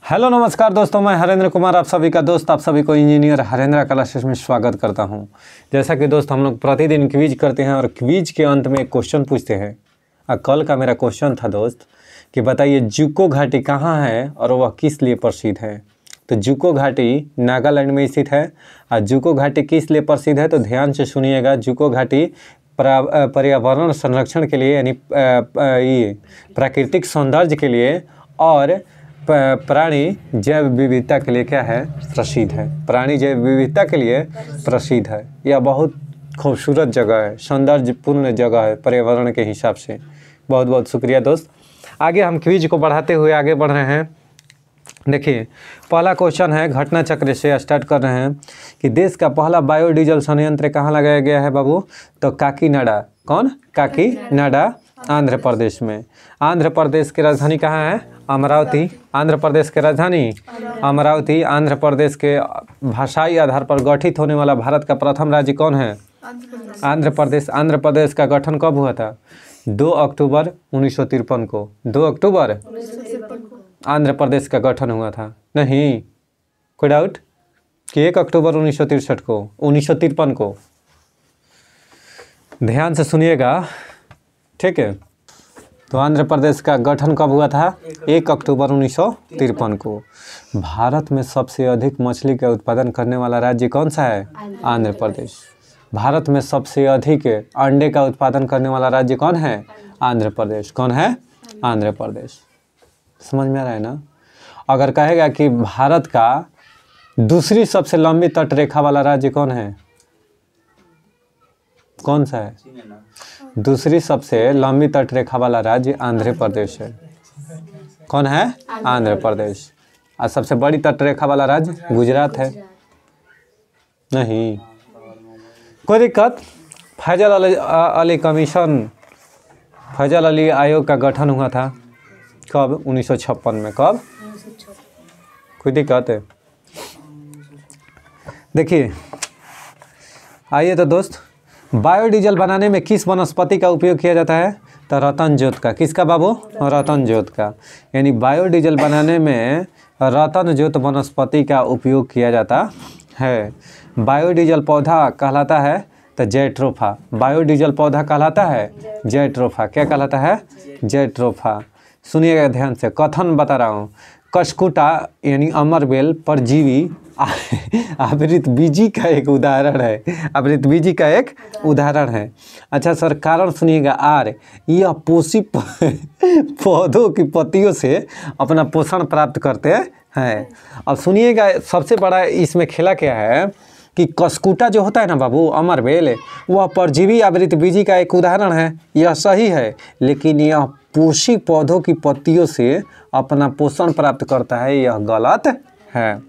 Hello नमस्कार दोस्तों, मैं हरेंद्र कुमार आप सभी का दोस्त, आप सभी को इंजीनियर हरेंद्र क्लासेस में स्वागत करता हूं। जैसा कि दोस्त हम लोग प्रतिदिन क्विज करते हैं और क्विज के अंत में एक क्वेश्चन पूछते हैं। कल का मेरा क्वेश्चन था दोस्त कि बताइए जुको घाटी कहाँ है और वह किस लिए प्रसिद्ध है। तो जुको घाटी नागालैंड में स्थित है। और जुको घाटी किस लिए प्रसिद्ध है तो ध्यान से सुनिएगा। जुको घाटी पर्यावरण संरक्षण के लिए यानी ये प्राकृतिक सौंदर्य के लिए और प्राणी जैव विविधता के लिए क्या है, प्रसिद्ध है। प्राणी जैव विविधता के लिए प्रसिद्ध है। यह बहुत खूबसूरत जगह है, सौंदर्यपूर्ण जगह है पर्यावरण के हिसाब से। बहुत बहुत शुक्रिया दोस्त। आगे हम क्विज को बढ़ाते हुए आगे बढ़ रहे हैं। देखिए पहला क्वेश्चन है, घटना चक्र से स्टार्ट कर रहे हैं कि देश का पहला बायोडीजल संयंत्र कहाँ लगाया गया है बाबू। तो काकीनाडा। कौन? काकीनाडा, आंध्र प्रदेश में। आंध्र प्रदेश की राजधानी कहाँ है? अमरावती। आंध्र प्रदेश की राजधानी अमरावती। आंध्र प्रदेश के भाषाई आधार पर गठित होने वाला भारत का प्रथम राज्य कौन है? आंध्र प्रदेश। आंध्र प्रदेश का गठन कब हुआ था? 2 अक्टूबर 1953 को। 2 अक्टूबर आंध्र प्रदेश का गठन हुआ था। नहीं कोई डाउट कि 1 अक्टूबर 1963 को, 1953 को। ध्यान से सुनिएगा, ठीक है। तो आंध्र प्रदेश का गठन कब हुआ था? 1 अक्टूबर 1953 को। भारत में सबसे अधिक मछली का उत्पादन करने वाला राज्य कौन सा है? आंध्र प्रदेश। भारत में सबसे अधिक अंडे का उत्पादन करने वाला राज्य कौन है? आंध्र प्रदेश। कौन है? आंध्र प्रदेश। समझ में आ रहा है ना। अगर कहेगा कि भारत का दूसरी सबसे लंबी तटरेखा वाला राज्य कौन है, कौन सा है? दूसरी सबसे लंबी तटरेखा वाला राज्य आंध्र प्रदेश है। कौन है? आंध्र प्रदेश। और सबसे बड़ी तटरेखा वाला राज्य गुजरात है। नहीं कोई दिक्कत। फैजल अली कमीशन, फैजल अली आयोग का गठन हुआ था कब? 1956 में। कब? कोई दिक्कत है? देखिए आइए तो दोस्त, बायोडीजल बनाने में किस वनस्पति का उपयोग किया जाता है? तो रतन ज्योत का। किसका बाबू? रतन ज्योत का। यानी बायोडीजल बनाने में रतन ज्योत वनस्पति का उपयोग किया जाता है। बायोडीजल पौधा कहलाता है तो जैट्रोफा। बायोडीजल पौधा कहलाता है जैट्रोफा। क्या कहलाता है? जैट्रोफा। सुनिएगा ध्यान से, कथन बता रहा हूँ। कस्कुटा यानी अमरबेल परजीवी आवृतबीजी का एक उदाहरण है। आवृतबीजी का एक उदाहरण है। अच्छा सर, कारण सुनिएगा। आर, यह पोषी पौधों की पत्तियों से अपना पोषण प्राप्त करते हैं। अब सुनिएगा, सबसे बड़ा इसमें खेला क्या है कि कस्कुटा जो होता है ना बाबू, अमरबेल, वह परजीवी आवृतबीजी का एक उदाहरण है। यह सही है, लेकिन यह पोषी पौधों की पत्तियों से अपना पोषण प्राप्त करता है, यह गलत है।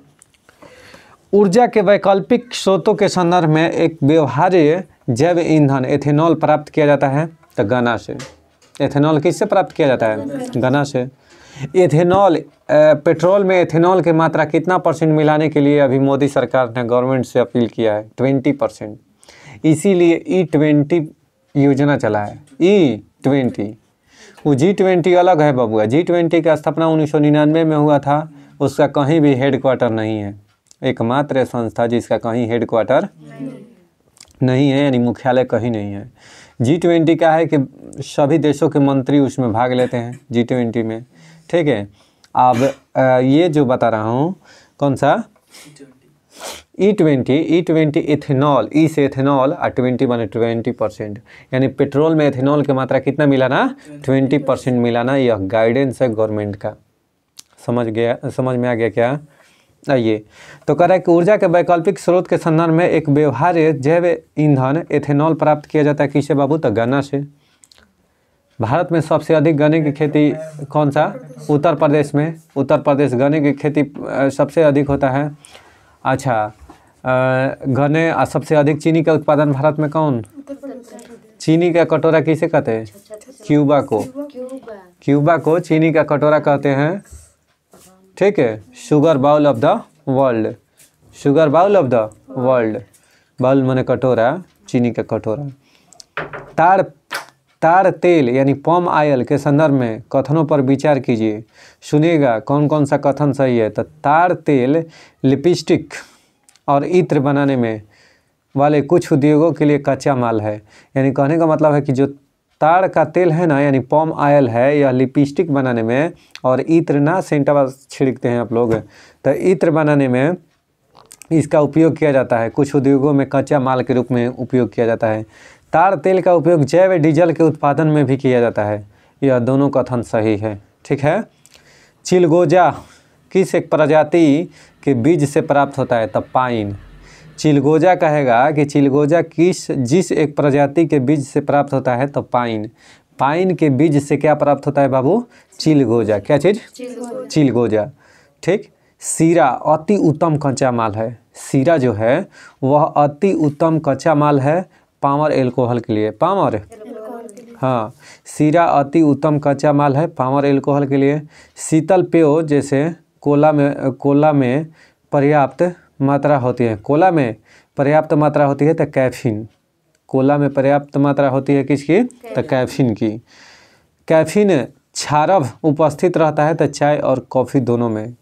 ऊर्जा के वैकल्पिक स्रोतों के संदर्भ में एक व्यवहार्य जैव ईंधन एथेनॉल प्राप्त किया जाता है तो गन्ना से। एथेनॉल किससे प्राप्त किया जाता है? गन्ना से। एथेनॉल, पेट्रोल में एथेनॉल की मात्रा कितना % मिलाने के लिए अभी मोदी सरकार ने गवर्नमेंट से अपील किया है? 20%। इसीलिए E20 योजना चला है। E20, वो G20 अलग है बबुआ। G20 का स्थापना 1999 में हुआ था। उसका कहीं भी हेडक्वार्टर नहीं है। एकमात्र संस्था जिसका कहीं हेडक्वार्टर नहीं है, यानी मुख्यालय कहीं नहीं है। G20 का है कि सभी देशों के मंत्री उसमें भाग लेते हैं G20 में, ठीक है। अब ये जो बता रहा हूँ कौन सा? E20 एथेनॉल, ई से एथेनॉल और 20 बने 20%। यानी पेट्रोल में एथेनॉल की मात्रा कितना मिलाना? 20% मिलाना। यह गाइडेंस है गवर्नमेंट का। समझ में आ गया क्या? आइए तो कह रहा है कि ऊर्जा के वैकल्पिक स्रोत के संदर्भ में एक व्यवहार्य जैव ईंधन एथेनॉल प्राप्त किया जाता है किससे बाबू? तो गन्ना से। भारत में सबसे अधिक गन्ने की खेती कौन सा? उत्तर प्रदेश में। उत्तर प्रदेश गन्ने की खेती सबसे अधिक होता है। अच्छा, गन्ने सबसे अधिक। चीनी का उत्पादन भारत में कौन? चीनी का कटोरा किसे कहते हैं? क्यूबा को। क्यूबा को चीनी का कटोरा कहते हैं, ठीक है। Sugar bowl of the world. Sugar bowl of the world. Bowl माने कटोरा, चीनी का कटोरा। ताड़ तेल यानी पॉम ऑयल के संदर्भ में कथनों पर विचार कीजिए। सुनिएगा कौन कौन सा कथन सही है। तो ताड़ तेल लिपस्टिक और इत्र बनाने में वाले कुछ उद्योगों के लिए कच्चा माल है। यानी कहने का मतलब है कि जो ताड़ का तेल है ना, यानी पॉम ऑयल है, यह लिपस्टिक बनाने में, और इत्र ना सेंटा छिड़कते हैं आप लोग, तो इत्र बनाने में इसका उपयोग किया जाता है। कुछ उद्योगों में कच्चा माल के रूप में उपयोग किया जाता है। ताड़ तेल का उपयोग जैव डीजल के उत्पादन में भी किया जाता है। यह दोनों कथन सही है। ठीक है। चिलगोजा किस एक प्रजाति के बीज से प्राप्त होता है? तब पाइन। चिलगोजा कहेगा कि चिलगोजा जिस एक प्रजाति के बीज से प्राप्त होता है? तो पाइन। पाइन के बीज से क्या प्राप्त होता है बाबू? चिलगोजा। क्या चीज़? चिलगोजा। ठीक। सीरा अति उत्तम कच्चा माल है। सीरा जो है वह अति उत्तम कच्चा माल है पामर एल्कोहल के लिए। पामर, हाँ, सीरा अति उत्तम कच्चा माल है पामर एल्कोहल के लिए। शीतल पेय जैसे कोला में पर्याप्त मात्रा होती है। कोला में पर्याप्त मात्रा होती है तो कैफीन। कोला में पर्याप्त मात्रा होती है किसकी? तो कैफीन की। कैफीन क्षारब उपस्थित रहता है तो चाय और कॉफ़ी दोनों में।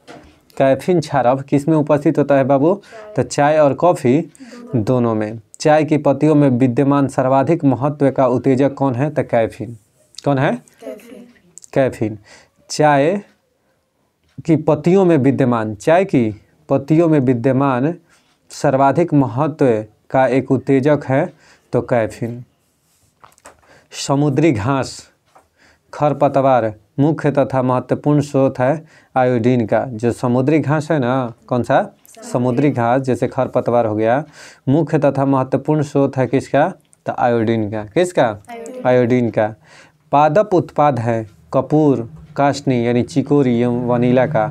कैफीन क्षारब किस में उपस्थित होता है बाबू? तो चाय और कॉफ़ी दोनों में। चाय की पत्तियों में विद्यमान सर्वाधिक महत्व का उत्तेजक कौन है? तो कैफीन। कौन है? कैफीन। चाय की पत्तियों में विद्यमान, चाय की पत्तियों में विद्यमान सर्वाधिक महत्व का एक उत्तेजक है तो कैफीन। समुद्री घास खरपतवार मुख्य तथा महत्वपूर्ण स्रोत है आयोडीन का। जो समुद्री घास है ना, कौन सा? समुद्री घास जैसे खरपतवार हो गया, मुख्य तथा महत्वपूर्ण स्रोत है किसका? तो आयोडीन का। किसका? आयोडीन का। पादप उत्पाद है कपूर, कास्नी यानी चिकोरी एवं वनीला का।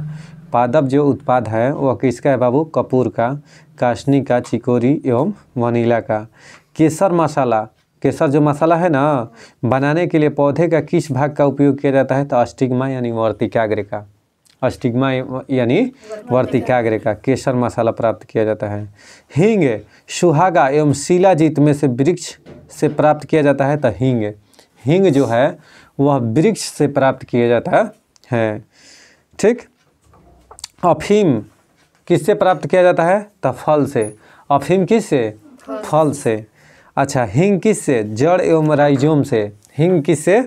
पादप जो उत्पाद है वह किसका है बाबू? कपूर का, कास्नी का, चिकोरी एवं वनीला का। केसर मसाला, केसर जो मसाला है ना, बनाने के लिए पौधे का किस भाग का उपयोग किया जाता है? तो अस्टिग्मा यानी वर्तिकाग्र का। अस्टिग्मा यानी वर्तिकाग्र का केसर मसाला प्राप्त किया जाता है। हींग सुहागा एवं शिलाजीत में से वृक्ष से प्राप्त किया जाता है। तो हींग जो है वह वृक्ष से प्राप्त किया जाता है। ठीक। अफीम किससे प्राप्त किया जाता है? तो फल से। अफीम किससे? फल से। अच्छा, हींग किससे? जड़ एवं राइजोम से। हींग किससे?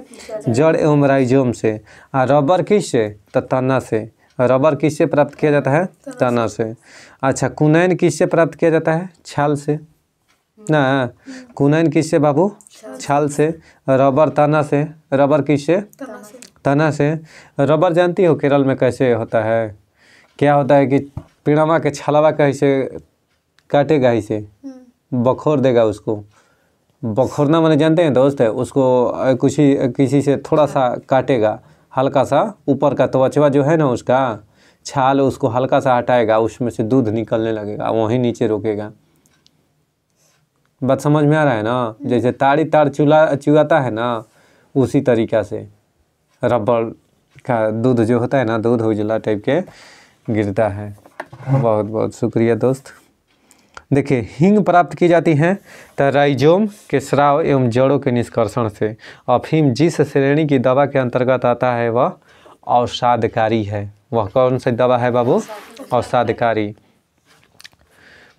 जड़ एवं राइजोम से। रबर किससे? तो तना से। रबर किससे प्राप्त किया जाता है? तना से। अच्छा, कुनैन किससे प्राप्त किया जाता है? छाल से ना। कुनैन किससे बाबू? छाल से। रबर तना से। रबर किससे? तना से। रबर जानती हो केरल में कैसे होता है? क्या होता है कि पिड़मा के छलवा कैसे काटेगा, इसे बखोर देगा उसको। बखोरना मैंने जानते हैं दोस्त है, उसको किसी से थोड़ा सा काटेगा, हल्का सा ऊपर का त्वचा जो है ना उसका छाल, उसको हल्का सा हटाएगा, उसमें से दूध निकलने लगेगा, वहीं नीचे रोकेगा। बात समझ में आ रहा है ना? जैसे ताड़ चुगाता है ना, उसी तरीक़ा से रबर का दूध जो होता है ना, दूध उजला टाइप के गिरता है। बहुत बहुत शुक्रिया दोस्त। देखिए, हींग प्राप्त की जाती हैं तो राइजोम के स्राव एवं जड़ों के निष्कर्षण से। अफीम जिस श्रेणी की दवा के अंतर्गत आता है वह औषाधकारी है। वह कौन सी दवा है बाबू? औषाधकारी।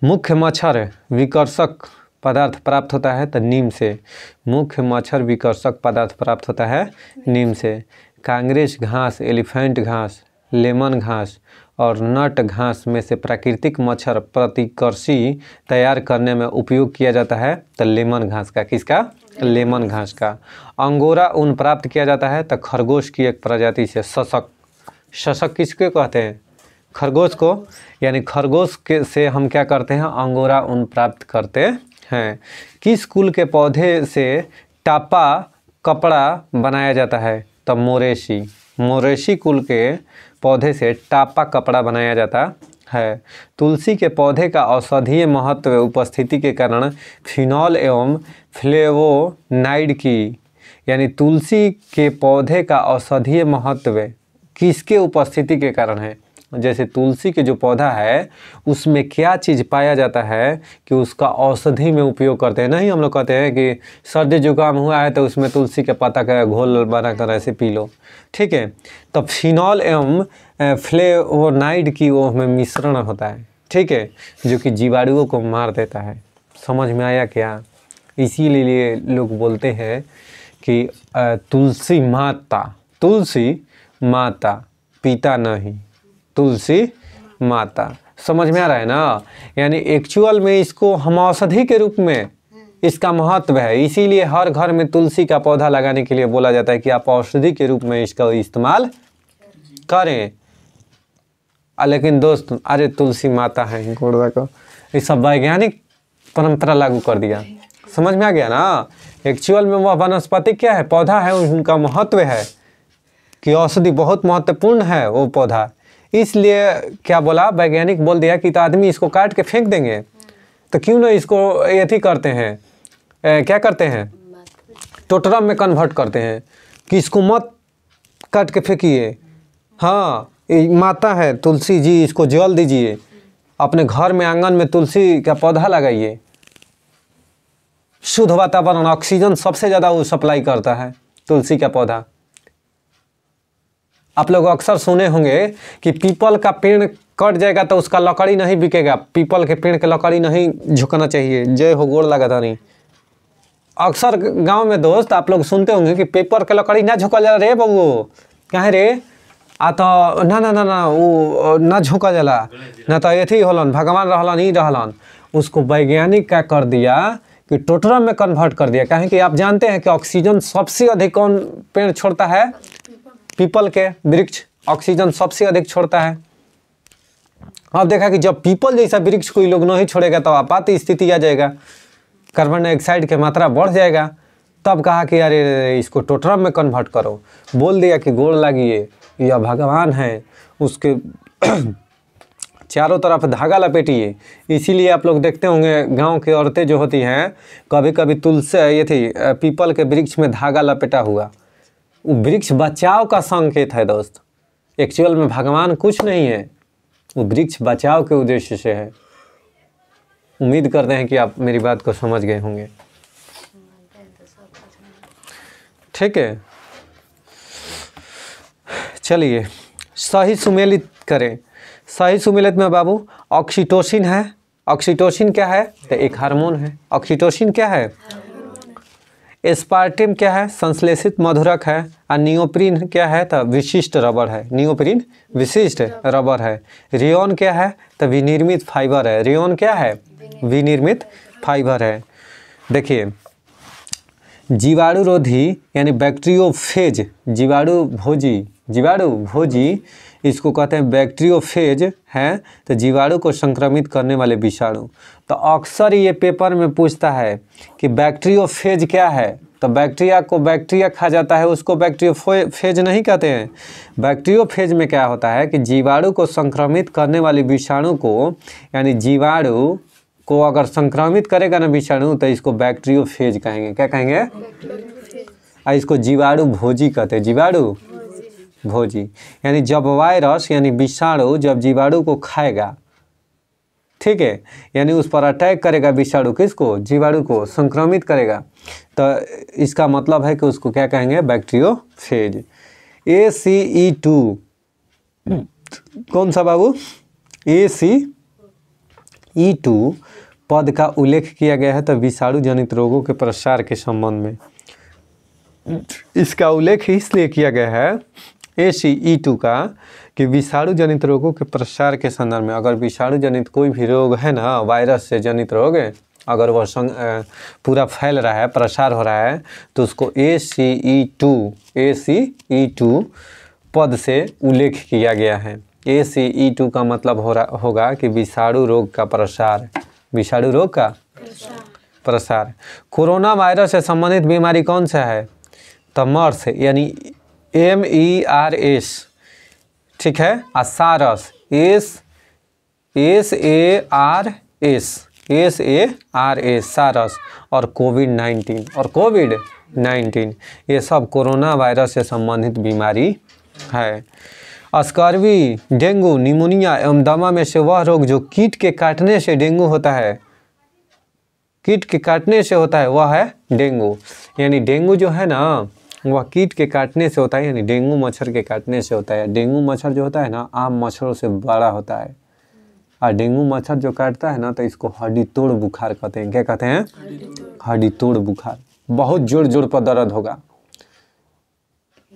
मुख्य मच्छर विकर्षक पदार्थ प्राप्त होता है तो नीम से। मुख्य मच्छर विकर्षक पदार्थ प्राप्त होता है नीम से। कांग्रेस घास, एलिफेंट घास, लेमन घास और नट घास में से प्राकृतिक मच्छर प्रतिकर्षी तैयार करने में उपयोग किया जाता है तो लेमन घास का। किसका? लेमन घास का। अंगोरा ऊन प्राप्त किया जाता है तो खरगोश की एक प्रजाति से। शशक किसके कहते हैं? खरगोश को। यानी खरगोश के से हम क्या करते हैं? अंगोरा ऊन प्राप्त करते हैं। किस कुल के पौधे से टापा कपड़ा बनाया जाता है? तो मोरेशी। मोरेशी कुल के पौधे से टापा कपड़ा बनाया जाता है। तुलसी के पौधे का औषधीय महत्व उपस्थिति के कारण फिनॉल एवं फ्लेवोनाइड की, यानी तुलसी के पौधे का औषधीय महत्व किसके उपस्थिति के कारण है? जैसे तुलसी के जो पौधा है उसमें क्या चीज़ पाया जाता है कि उसका औषधि में उपयोग करते हैं। नहीं हम लोग कहते हैं कि सर्दी जुकाम हुआ है तो उसमें तुलसी के पत्ता का घोल बनाकर ऐसे पी लो, ठीक है। तो फिनॉल एवं फ्लेवोनाइड की वो में मिश्रण होता है, ठीक है, जो कि जीवाणुओं को मार देता है। समझ में आया क्या? इसीलिए लोग बोलते हैं कि तुलसी माता पिता नहीं, तुलसी माता। समझ में आ रहा है ना? यानी एक्चुअल में इसको हम औषधि के रूप में इसका महत्व है। इसीलिए हर घर में तुलसी का पौधा लगाने के लिए बोला जाता है कि आप औषधि के रूप में इसका इस्तेमाल करें। लेकिन दोस्त अरे तुलसी माता है गुड़वा को, ये सब वैज्ञानिक परंपरा लागू कर दिया। समझ में आ गया ना? एक्चुअल में वह वनस्पति क्या है, पौधा है, उनका महत्व है कि औषधि बहुत महत्वपूर्ण है वो पौधा। इसलिए क्या बोला वैज्ञानिक बोल दिया कि तो आदमी इसको काट के फेंक देंगे, तो क्यों ना इसको यही करते हैं, क्या करते हैं, टोटरम में कन्वर्ट करते हैं कि इसको मत काट के फेंकिए। हाँ माता है तुलसी जी, इसको जल दीजिए, अपने घर में आंगन में तुलसी का पौधा लगाइए। शुद्ध वातावरण, ऑक्सीजन सबसे ज़्यादा वो सप्लाई करता है तुलसी का पौधा। आप लोग अक्सर सुने होंगे कि पीपल का पेड़ कट जाएगा तो उसका लकड़ी नहीं बिकेगा, पीपल के पेड़ के लकड़ी नहीं झुकना चाहिए। जय हो, गोड़ लगा था नहीं। अक्सर गांव में दोस्त आप लोग सुनते होंगे कि पेपर के लकड़ी ना झुका जाला रे बबू, कहे रे आ तो ना ना ना ना वो ना झुका जाला ना, तो एथी होलन भगवान रहलन ही रहलन। उसको वैज्ञानिक क्या कर दिया कि टोटरम में कन्वर्ट कर दिया। कहें कि आप जानते हैं कि ऑक्सीजन सबसे अधिक कौन पेड़ छोड़ता है? पीपल के वृक्ष ऑक्सीजन सबसे अधिक छोड़ता है। अब देखा कि जब पीपल जैसा वृक्ष कोई लोग नहीं छोड़ेगा तो आपात स्थिति आ जाएगा, कार्बन डाइऑक्साइड की मात्रा बढ़ जाएगा। तब कहा कि अरे इसको टोटरम में कन्वर्ट करो। बोल दिया कि गोड़ लागिए, यह भगवान है, उसके चारों तरफ धागा लपेटिए। इसीलिए आप लोग देखते होंगे गांव की औरतें जो होती हैं कभी कभी तुलसी ये थी पीपल के वृक्ष में धागा लपेटा हुआ, वो वृक्ष बचाव का संकेत है दोस्त। एक्चुअल में भगवान कुछ नहीं है, वो वृक्ष बचाव के उद्देश्य से है। उम्मीद करते हैं कि आप मेरी बात को समझ गए होंगे, ठीक है। चलिए सही सुमेलित करें। सही सुमेलित में बाबू ऑक्सीटोसिन है। ऑक्सीटोसिन क्या है? तो एक हार्मोन है। ऑक्सीटोसिन क्या है? एस्पार्टिम क्या है? संश्लेषित मधुरक है। और नियोप्रीन क्या है? तो विशिष्ट रबर है। नियोप्रीन विशिष्ट रबर है। रेयॉन क्या है? तो विनिर्मित फाइबर है। रेयॉन क्या है? विनिर्मित फाइबर है। देखिए जीवाणुरोधी यानी बैक्टीरियोफेज, जीवाणु भोजी इसको कहते हैं बैक्टीरियोफेज है, तो जीवाणु को संक्रमित करने वाले विषाणु। तो अक्सर ये पेपर में पूछता है कि बैक्टीरियोफेज क्या है, तो बैक्टीरिया को बैक्टीरिया खा जाता है, उसको बैक्टीरियोफेज नहीं कहते हैं। बैक्टीरियोफेज में क्या होता है कि जीवाणु को संक्रमित करने वाले विषाणु को, यानी जीवाणु को अगर संक्रमित करेगा ना विषाणु तो इसको बैक्टीरियोफेज कहेंगे। क्या कहेंगे? इसको जीवाणु भोजी कहते हैं। जीवाणु भोजी यानी जब वायरस यानी विषाणु जब जीवाणु को खाएगा, ठीक है, यानी उस पर अटैक करेगा विषाणु, किसको? जीवाणु को संक्रमित करेगा, तो इसका मतलब है कि उसको क्या कहेंगे? बैक्टीरियोफेज। ACE2 कौन सा बाबू? ACE2 पद का उल्लेख किया गया है तो विषाणु जनित रोगों के प्रसार के संबंध में। इसका उल्लेख इसलिए किया गया है ACE2 का कि विषाणु जनित रोगों के प्रसार के संदर्भ में। अगर विषाणु जनित कोई भी रोग है ना, वायरस से जनित रोग है, अगर वह पूरा फैल रहा है, प्रसार हो रहा है, तो उसको ACE2 पद से उल्लेख किया गया है। ACE2 का मतलब होगा कि विषाणु रोग का प्रसार, विषाणु रोग का प्रसार। कोरोना वायरस से संबंधित बीमारी कौन सा है? तो मर्स यानी MERS, ठीक है। सारस SARS सारस, और कोविड-19 ये सब कोरोना वायरस से संबंधित बीमारी है। स्कर्वी, डेंगू, निमोनिया एवं दमा में से वह रोग जो कीट के काटने से डेंगू होता है, कीट के काटने से होता है, वह है डेंगू। यानी डेंगू जो है ना वह कीट के काटने से होता है, यानी डेंगू मच्छर के काटने से होता है। डेंगू मच्छर जो होता है ना आम मच्छरों से बड़ा होता है, और डेंगू मच्छर जो काटता है ना तो इसको हड्डी तोड़ बुखार कहते हैं। क्या कहते हैं? हड्डी तोड़ बुखार। बहुत जोर जोर पर दर्द होगा,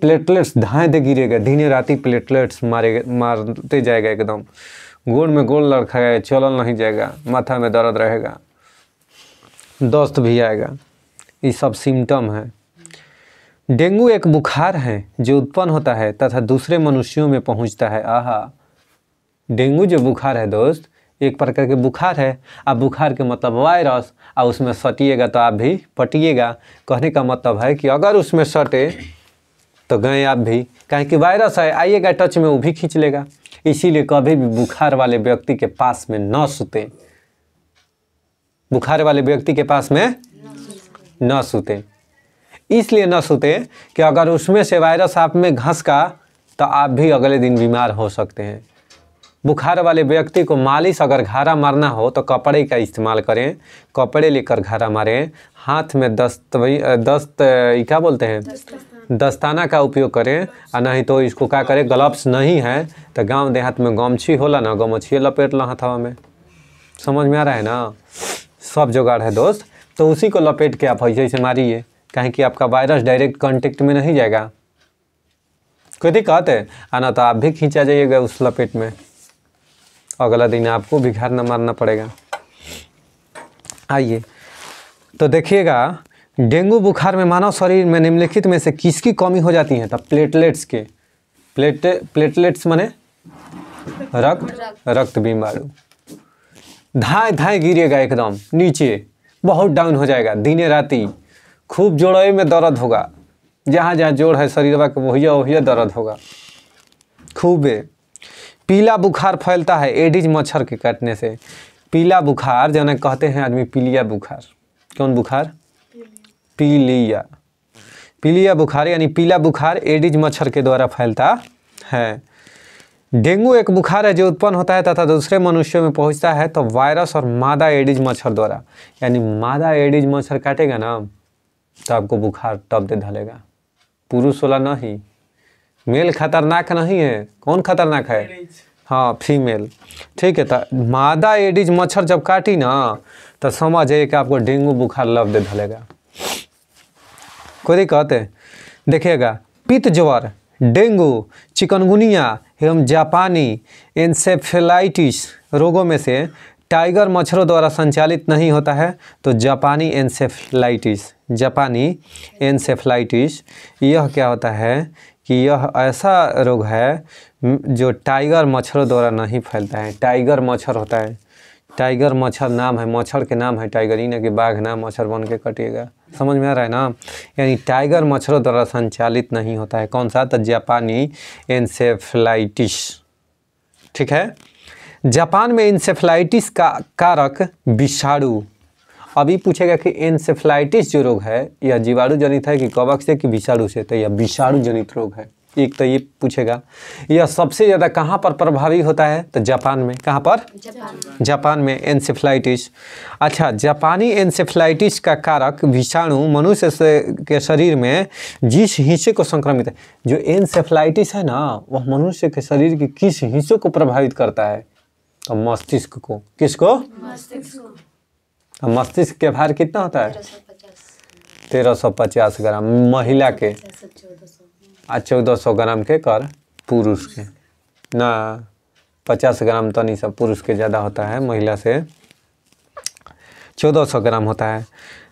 प्लेटलेट्स धाए दे गिरेगा, दिन राती प्लेटलेट्स मारते जाएगा, एकदम गोड़ में गोड़ लड़खाएगा, चलल नहीं जाएगा, माथा में दर्द रहेगा, दस्त भी आएगा। ये सब सिम्टम है। डेंगू एक बुखार है जो उत्पन्न होता है तथा दूसरे मनुष्यों में पहुंचता है। आहा, डेंगू जो बुखार है दोस्त एक प्रकार के बुखार है। अब बुखार के मतलब वायरस, और उसमें सटिएगा तो आप भी पटिएगा। कहने का मतलब है कि अगर उसमें सटे तो गए आप भी, कहें कि वायरस है, आइएगा टच में वो भी खींच लेगा। इसीलिए कभी भी बुखार वाले व्यक्ति के पास में न सूते, बुखार वाले व्यक्ति के पास में न सूते। इसलिए न सूते कि अगर उसमें से वायरस आप में घस का तो आप भी अगले दिन बीमार हो सकते हैं। बुखार वाले व्यक्ति को मालिश अगर घारा मारना हो तो कपड़े का इस्तेमाल करें, कपड़े लेकर घारा मारें। हाथ में क्या बोलते हैं, दस्ताना का उपयोग करें, और नहीं तो इसको क्या करें, ग्लव्स नहीं है तो गांव देहात में गमछी होला ना, गमछी लपेट लो हथवा में। समझ में आ रहा है ना? सब जुगाड़ है दोस्त। तो उसी को लपेट के आप ऐसे ऐसे मारिए, कहें कि आपका वायरस डायरेक्ट कांटेक्ट में नहीं जाएगा। कोई दिक्कत है आना तो आप भी खींचा जाइएगा उस लपेट में, अगला दिन आपको भी घर न मारना पड़ेगा। आइए तो देखिएगा, डेंगू बुखार में मानव शरीर में निम्नलिखित में से किसकी कमी हो जाती है? तब प्लेटलेट्स के। प्लेटलेट्स माने रक्त बीमाणु। धाए धाए गिरेगा, एकदम नीचे बहुत डाउन हो जाएगा, दिने राती खूब जोड़ों में दर्द होगा, जहाँ जहाँ जोड़ है शरीर का वही दर्द होगा खूब। पीला बुखार फैलता है एडिज मच्छर के काटने से। पीला बुखार जो कहते हैं आदमी पीलिया बुखार। कौन बुखार? पीलिया। पीलिया बुखार यानी पीला बुखार एडिज मच्छर के द्वारा फैलता है। डेंगू एक बुखार है जो उत्पन्न होता है तथा दूसरे मनुष्यों में पहुंचता है तो वायरस और मादा एडिज मच्छर द्वारा। यानी मादा एडिज मच्छर काटेगा ना तो आपको बुखार तब दे धलेगा। पुरुष वाला नहीं, मेल खतरनाक नहीं है। कौन खतरनाक है? हाँ, फीमेल। ठीक है, तो मादा एडिज मच्छर जब काटी ना तो समझ जाइए कि आपको डेंगू बुखार लब दे धलेगा। कोई दिक्कत है? देखिएगा, पित्त ज्वर, डेंगू, चिकनगुनिया एवं जापानी एन्सेफेलाइटिस रोगों में से टाइगर मच्छरों द्वारा संचालित नहीं होता है तो जापानी एन्सेफेलाइटिस यह क्या होता है कि यह ऐसा रोग है जो टाइगर मच्छरों द्वारा नहीं फैलता है। टाइगर मच्छर होता है, टाइगर मच्छर नाम है, मच्छर के नाम है टाइगर, ही ना कि बाघ ना मच्छर बन के कटिएगा। समझ में आ रहा है ना? यानी टाइगर मच्छरों द्वारा संचालित नहीं होता है। कौन सा? तो जापानी एन्सेफेलाइटिस। ठीक है। जापान में एन्सेफेलाइटिस का कारक विषाणु। अभी पूछेगा कि एन्सेफेलाइटिस जो रोग है यह जीवाणु जनित है कि कवक से कि विषाणु से, तो यह विषाणु जनित रोग है। एक तो ये पूछेगा। यह सबसे ज़्यादा कहाँ पर प्रभावी होता है? तो जापान में। कहाँ पर? जापान में एन्सेफेलाइटिस। अच्छा, जापानी एन्सेफेलाइटिस का कारक विषाणु मनुष्य के शरीर में जिस हिस्से को संक्रमित है, जो एन्सेफेलाइटिस है ना वह मनुष्य के शरीर के किस हिस्से को प्रभावित करता है? तो मस्तिष्क को। किसको? मस्तिष्क। मस्तिष्क के भार कितना होता है? 1350 ग्राम महिला के, 1400 ग्राम के कर पुरुष के ना। 50 ग्राम तो नहीं, सब पुरुष के ज़्यादा होता है, महिला से 1400 ग्राम होता है।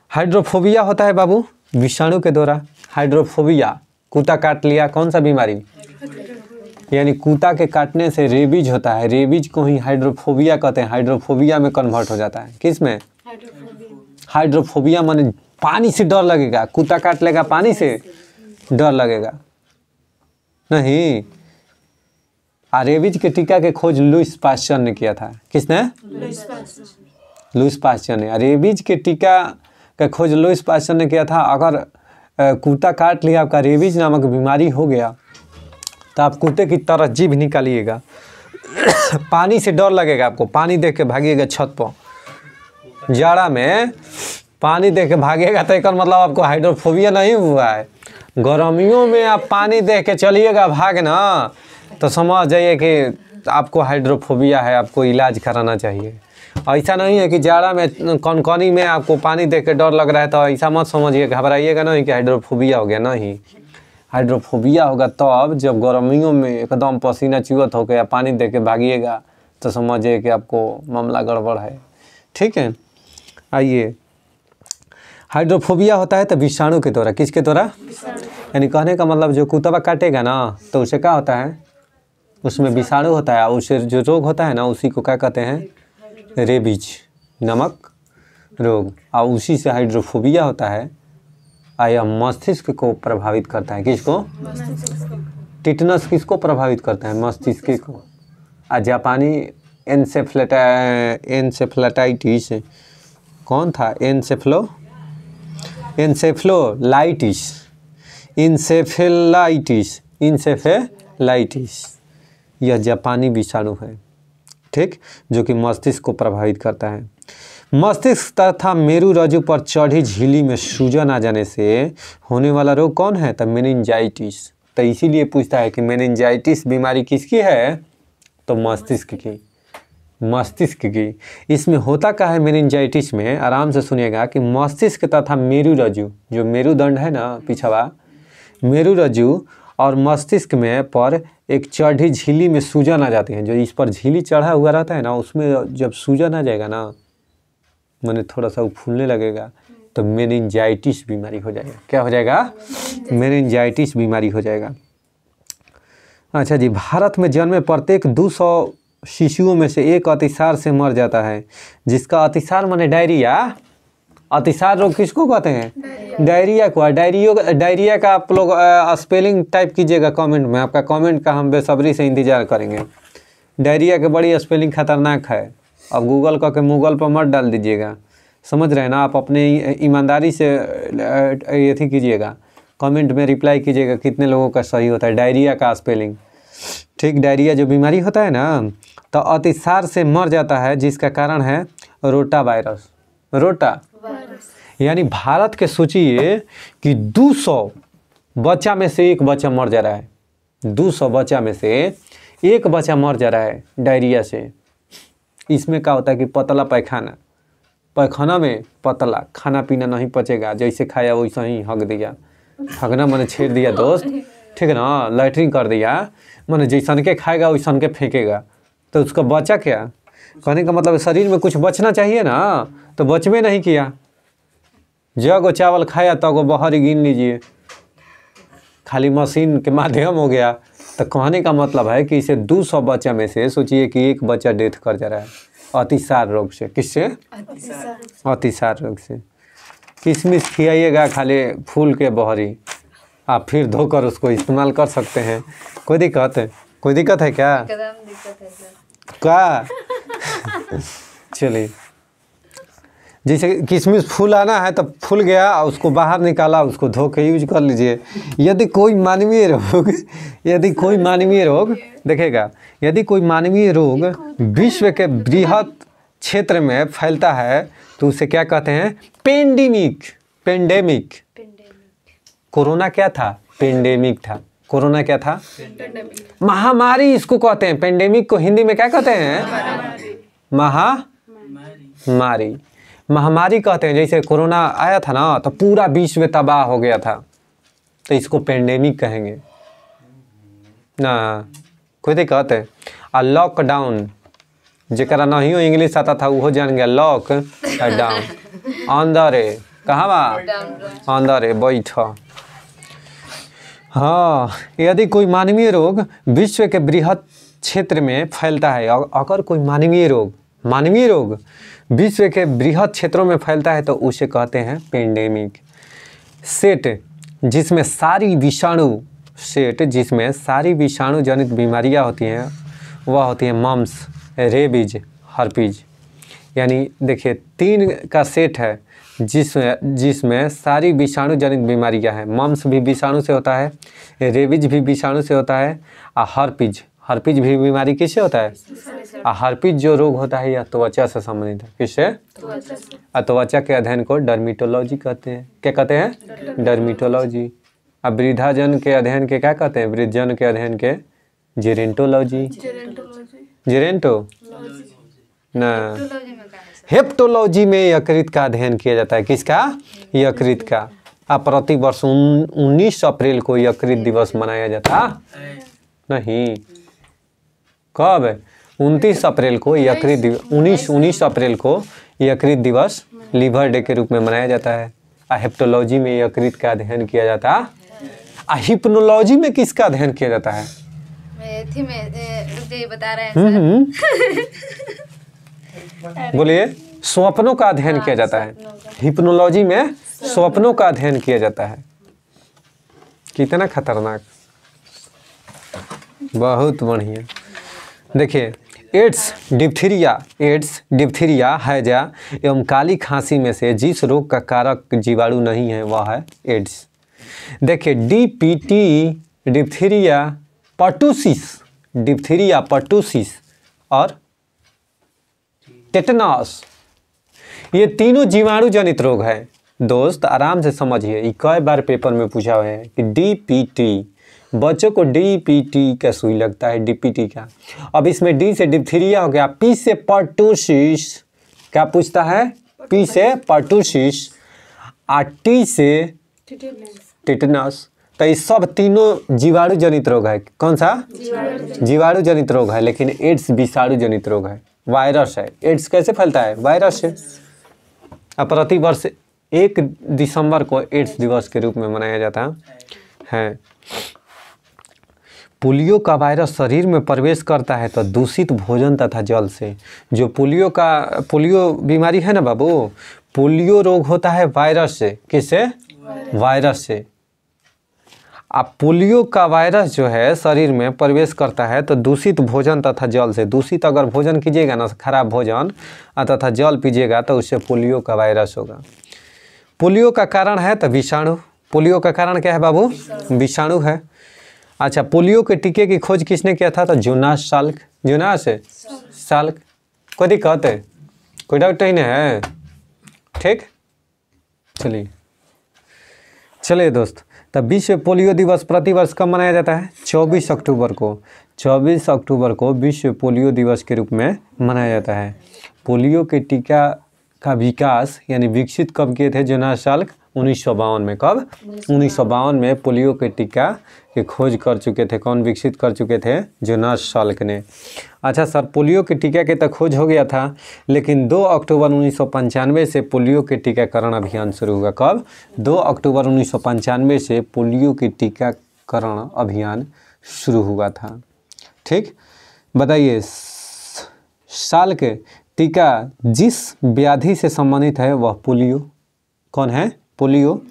हाइड्रोफोबिया होता है बाबू विषाणु के द्वारा। हाइड्रोफोबिया, कुत्ता काट लिया, कौन सा बीमारी? यानी कुत्ता के काटने से रेबीज होता है। रेबीज को ही हाइड्रोफोबिया कहते हैं। हाइड्रोफोबिया में कन्वर्ट हो जाता है। किस में? हाइड्रोफोबिया माने पानी से डर लगेगा। कुत्ता काट लेगा, पानी से डर लगेगा नहीं। रेबीज के टीका के खोज लुईस पास्चर ने किया था। किसने? लुईस पास्चर ने। रेबीज के टीका का खोज लुईस पास्चर ने किया था। अगर कुत्ता काट लिया, आपका रेबीज नामक बीमारी हो गया तो आप कुत्ते की तरह जीभ निकालिएगा। पानी से डर लगेगा आपको, पानी देख के भागिएगा छत पर। जाड़ा में पानी देख के भागिएगा तो एक मतलब आपको हाइड्रोफोबिया नहीं हुआ है। गर्मियों में आप पानी देख के चलिएगा भागना तो समझ जाइए कि आपको हाइड्रोफोबिया है, आपको इलाज कराना चाहिए। ऐसा नहीं है कि जाड़ा में कनकनी में आपको पानी देख के डर लग रहा है तो ऐसा मत समझिए, घबराइएगा नहीं कि हाइड्रोफोबिया हो गया। नहीं, हाइड्रोफोबिया होगा तब जब गर्मियों में एकदम पसीना चुहत होकर या पानी देख के भागिएगा तो समझिए कि आपको मामला गड़बड़ है। ठीक है, आइए। हाइड्रोफोबिया होता है तो विषाणु के द्वारा, किसके द्वारा? यानी कहने का मतलब जो कुत्ता काटेगा ना तो उसे क्या होता है, उसमें विषाणु होता है, उसे जो रोग होता है ना उसी को क्या कहते हैं, रेबीज नमक रोग। और उसी से हाइड्रोफोबिया होता है। यह मस्तिष्क को प्रभावित करता है। किसको? टिटनस किसको प्रभावित करता है? मस्तिष्क को। जापानी एन्सेफ्लाइटिस कौन था? इंसेफेलाइटिस यह जापानी विषाणु है। ठीक, जो कि मस्तिष्क को प्रभावित करता है। मस्तिष्क तथा मेरुरज्जु पर चढ़ी झिल्ली में सूजन आ जाने से होने वाला रोग कौन है? तो मेनिंजाइटिस। तो इसीलिए पूछता है कि मेनिंजाइटिस बीमारी किसकी है? तो मस्तिष्क की। मस्तिष्क की। इसमें होता क्या है मेनिंजाइटिस में? आराम से सुनिएगा कि मस्तिष्क तथा मेरुरज्जु, जो मेरुदंड है ना पिछवा, मेरुरज्जु और मस्तिष्क में पर एक चढ़ी झिल्ली में सूजन आ जाती है। जो इस पर झिल्ली चढ़ा हुआ रहता है ना, उसमें जब सूजन आ जाएगा ना, मैंने थोड़ा सा वो फूलने लगेगा तो मेनिंजाइटिस बीमारी हो जाएगा। क्या हो जाएगा? मेनिंजाइटिस बीमारी हो जाएगा। अच्छा जी, भारत में जन्मे प्रत्येक 200 शिशुओं में से एक अतिसार से मर जाता है। जिसका अतिसार माने डायरिया। अतिसार रोग किसको कहते हैं? डायरिया को। डायरिया का आप लोग स्पेलिंग टाइप कीजिएगा कमेंट में। आपका कमेंट का हम बेसब्री से इंतजार करेंगे। डायरिया की बड़ी स्पेलिंग खतरनाक है। अब गूगल करके मुगल पर मत डाल दीजिएगा, समझ रहे हैं ना। आप अपने ईमानदारी से ये कीजिएगा, कमेंट में रिप्लाई कीजिएगा कितने लोगों का सही होता है डायरिया का स्पेलिंग। ठीक, डायरिया जो बीमारी होता है ना तो अतिसार से मर जाता है, जिसका कारण है रोटा वायरस। रोटा यानी भारत के सोचिए कि 200 बच्चा में से एक बच्चा मर जा रहा है। 200 बच्चा में से एक बच्चा मर जा रहा है डायरिया से। इसमें क्या होता है कि पतला पैखाना में पतला, खाना पीना नहीं पचेगा, जैसे खाया वैसा ही हक दिया। हकना मैंने छेड़ दिया दोस्त, ठीक है ना, लैट्रिन कर दिया, मैंने जैसन के खाएगा वैसन के फेंकेगा, तो उसका बचा क्या? कहने का मतलब शरीर में कुछ बचना चाहिए ना, तो बचवे नहीं किया। जग चावल खाया तो वो बाहर ही गिन लीजिए, खाली मशीन के माध्यम हो गया। तो कहने का मतलब है कि इसे 200 बच्चा में से सोचिए कि एक बच्चा डेथ कर जा रहा है अतिसार रोग से। किससे? अतिसार रोग से। किशमिश खिलाइएगा खाली फूल के बहरी, आप फिर धोकर उसको इस्तेमाल कर सकते हैं। कोई दिक्कत है? कोई दिक्कत है क्या? क्या? चलिए, जैसे किशमिश फूल आना है तो फूल गया, उसको बाहर निकाला, उसको धो के यूज कर लीजिए। यदि कोई मानवीय रोग देखेगा, यदि कोई मानवीय रोग विश्व के बृहद क्षेत्र में फैलता है तो उसे क्या कहते हैं? पेंडेमिक। कोरोना क्या था? पेंडेमिक था। कोरोना क्या था? महामारी इसको कहते हैं। पेंडेमिक को हिंदी में क्या कहते हैं? महामारी कहते हैं। जैसे कोरोना आया था ना तो पूरा विश्व तबाह हो गया था, तो इसको पेंडेमिक कहेंगे ना। कोई दिक्कत है? और लॉकडाउन, जरा नहीं हो इंग्लिश आता था वो जान गया। लॉक डाउन, अंदर है, कहाँ बा? अंदर है, बैठ। हाँ, यदि कोई मानवीय रोग विश्व के बृहद क्षेत्र में फैलता है, अगर कोई मानवीय रोग विश्व के बृहद क्षेत्रों में फैलता है तो उसे कहते हैं पेंडेमिक। जिसमें सारी विषाणु जनित बीमारियां होती हैं, वह होती है मम्स, रेबीज, हर्पीज। यानी देखिए 3 का सेट है, जिसमें सारी विषाणु जनित बीमारियां हैं। मम्स भी विषाणु से होता है, रेबीज भी विषाणु से होता है, और हर्पीज भी बीमारी किससे होता है? हर्पीज जो रोग होता है यह त्वचा से संबंधित है। किससे? त्वचा के अध्ययन को डर्मेटोलॉजी कहते हैं। क्या कहते हैं? डर्मेटोलॉजी। अब वृद्धाजन के अध्ययन के क्या कहते हैं? वृद्धजन के अध्ययन के जेरेंटोलॉजी। जेरेंटो ना, हेप्टोलॉजी में यकृत का अध्ययन किया जाता है। किसका? यकृत का। अब प्रतिवर्ष 19 अप्रैल को यकृत दिवस मनाया जाता नहीं। कब? 29 अप्रैल को यकृत दिवस, 19 अप्रैल को यकृत दिवस लीवर डे के रूप में मनाया जाता है। हेप्टोलॉजी में यकृत का अध्ययन किया जाता है। हिप्नोलॉजी में किसका अध्ययन किया जाता है? बता रहे हैं बोलिए। स्वप्नों का अध्ययन किया जाता है। हिप्नोलॉजी में स्वप्नों का अध्ययन किया जाता है। कितना खतरनाक, बहुत बढ़िया। देखिए, एड्स, डिप्थीरिया, हैजा एवं काली खांसी में से जिस रोग का कारक जीवाणु नहीं है वह है एड्स। देखिए, डीपीटी, डिप्थीरिया पर्टूसिस और टेटनस, ये तीनों जीवाणु जनित रोग है। दोस्त आराम से समझिए, ये कई बार पेपर में पूछा हुआ है कि डीपीटी, बच्चों को डीपीटी का सुई लगता है, डीपीटी का। अब इसमें डी से डिप्थीरिया हो गया, पी से पर्टूसिस, क्या पूछता है? पी से पर्टूसिस, और टी से टेटनस। तो ये सब तीनों जीवाणु जनित रोग है। कौन सा? जीवाणु जनित रोग है। लेकिन एड्स विषाणु जनित रोग है, वायरस है। एड्स कैसे फैलता है? वायरस से। अब प्रतिवर्ष 1 दिसंबर को एड्स दिवस के रूप में मनाया जाता है। पोलियो का वायरस शरीर में प्रवेश करता है तो दूषित भोजन तथा जल से। जो पोलियो बीमारी है ना बाबू, पोलियो रोग होता है वायरस से। किससे? वायरस से। अब पोलियो का वायरस जो है शरीर में प्रवेश करता है तो दूषित भोजन तथा जल से। दूषित अगर भोजन कीजिएगा ना, खराब भोजन तथा जल पीजिएगा तो उससे पोलियो का वायरस होगा। पोलियो का कारण है तो विषाणु। पोलियो का कारण क्या है बाबू? विषाणु है। अच्छा, पोलियो के टीके की खोज किसने किया था? तो जोनास साल्क। Jonas Salk. कोई दिक्कत है? कोई डाउट ही नहीं है? ठीक, चलिए दोस्त, तब विश्व पोलियो दिवस प्रतिवर्ष कब मनाया जाता है? 24 अक्टूबर को। 24 अक्टूबर को विश्व पोलियो दिवस के रूप में मनाया जाता है। पोलियो के टीका का विकास यानी विकसित कब किए थे जोनास साल्क? 1952 में। कब? 1952 में पोलियो के टीका की खोज कर चुके थे। कौन विकसित कर चुके थे? जोनास साल्क ने। अच्छा सर, पोलियो के टीका के तक खोज हो गया था, लेकिन 2 अक्टूबर 1995 से पोलियो के टीकाकरण अभियान शुरू हुआ। कब? 2 अक्टूबर 1995 से पोलियो के टीकाकरण अभियान शुरू हुआ था। ठीक, बताइए, साल्क टीका जिस व्याधि से संबंधित है वह पोलियो। कौन है? पोलियो।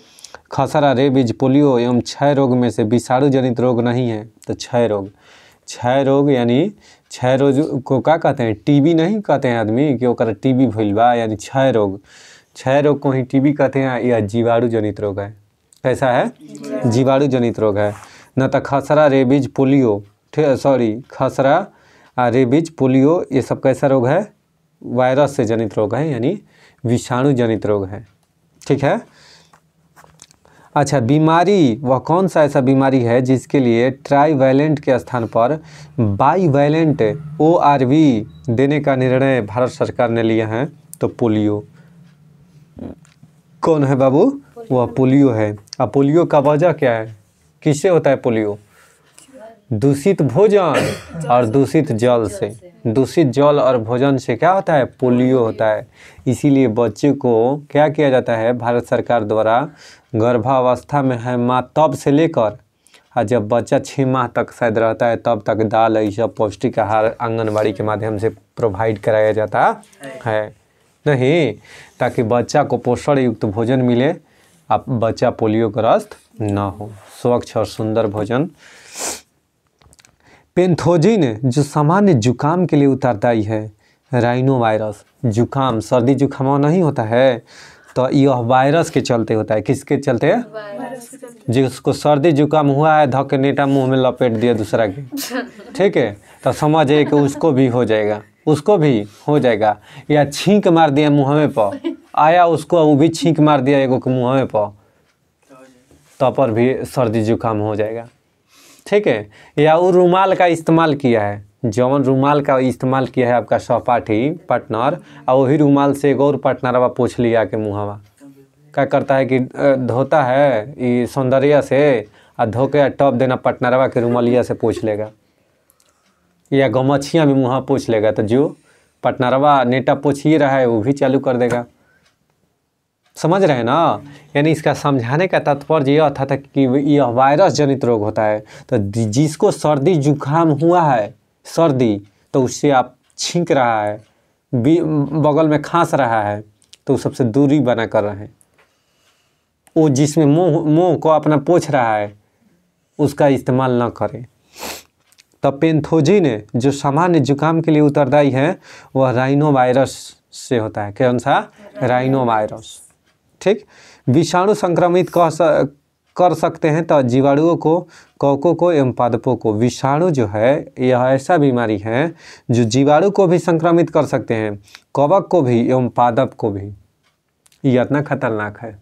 खसरा, रेबीज, पोलियो एवं क्षय रोग में से विषाणु जनित रोग नहीं है तो क्षय रोग यानी क्षय रोग को क्या कहते हैं? टीबी नहीं कहते हैं आदमी कि ओकर टीबी भइल बा, यानी क्षय रोग को ही टीबी कहते हैं। यह जीवाणु जनित रोग है। कैसा है? जीवाणु जनित रोग है। न तो खसरा, रेबीज, पोलियो, खसरा, रेबीज, पोलियो ये सब कैसा रोग है? वायरस से जनित रोग है, यानी विषाणु जनित रोग है। ठीक है। अच्छा, बीमारी वह कौन सा ऐसा बीमारी है जिसके लिए ट्राईवैलेंट के स्थान पर बाईवैलेंट ORV देने का निर्णय भारत सरकार ने लिया है? तो पोलियो। कौन है बाबू? वह पोलियो है। अब पोलियो का वजह क्या है? किससे होता है पोलियो? दूषित भोजन और दूषित जल से। दूषित जल और भोजन से क्या होता है? पोलियो होता है। इसीलिए बच्चे को क्या किया जाता है भारत सरकार द्वारा? गर्भावस्था में है माँ तब से लेकर और जब बच्चा 6 माह तक शायद रहता है तब तक दाल ये सब पौष्टिक आहार आंगनबाड़ी के माध्यम से प्रोवाइड कराया जाता है नहीं, ताकि बच्चा को पोषण युक्त भोजन मिले, अब बच्चा पोलियो ग्रस्त न हो। स्वच्छ और सुंदर भोजन। पेंथोजिन जो सामान्य जुकाम के लिए उत्तरदायी है। राइनो वायरस, जुकाम, सर्दी जुकाम नहीं होता है तो यह वायरस के चलते होता है। किसके चलते? जिसको सर्दी जुकाम हुआ है धो के नेटा मुँह में लपेट दिया दूसरा के, ठीक है, तो समझिए कि उसको भी हो जाएगा, उसको भी हो जाएगा। या छींक मार दिया मुँह में पर आया उसको, वो भी छींक मार दिया एगो के मुँह में पर, तो पर भी सर्दी जुकाम हो जाएगा, ठीक है। या वो रुमाल का इस्तेमाल किया है, जौन रुमाल का इस्तेमाल किया है आपका सहपाठी पार्टनर, और वही रुमाल से एक और पार्टनरवा पोछ लिया के मुँहवा, क्या करता है कि धोता है ये सौंदर्य से और धो के टॉप देना पार्टनरवा के रुमालिया से पोछ लेगा, या गमछिया भी मुँह पोछ लेगा, तो जो पार्टनरवा नेटा पोछ ही रहा है वो भी चालू कर देगा। समझ रहे हैं ना? यानी इसका समझाने का तात्पर्य यह था कि यह वायरस जनित रोग होता है। तो जिसको सर्दी जुकाम हुआ है, सर्दी, तो उससे आप छींक रहा है, बगल में खांस रहा है, तो सबसे दूरी बना कर रहे हैं। वो जिसमें मुंह को अपना पोंछ रहा है उसका इस्तेमाल न करें। तो पैथोजिन जो सामान्य जुकाम के लिए उत्तरदायी है वह राइनो वायरस से होता है। कौन सा? राइनो वायरस, ठीक। विषाणु संक्रमित कर सकते हैं तो जीवाणुओं को, कवकों को एवं पादपों को। विषाणु जो है यह ऐसा बीमारी है जो जीवाणु को भी संक्रमित कर सकते हैं, कवक को भी एवं पादप को भी। यह इतना खतरनाक है।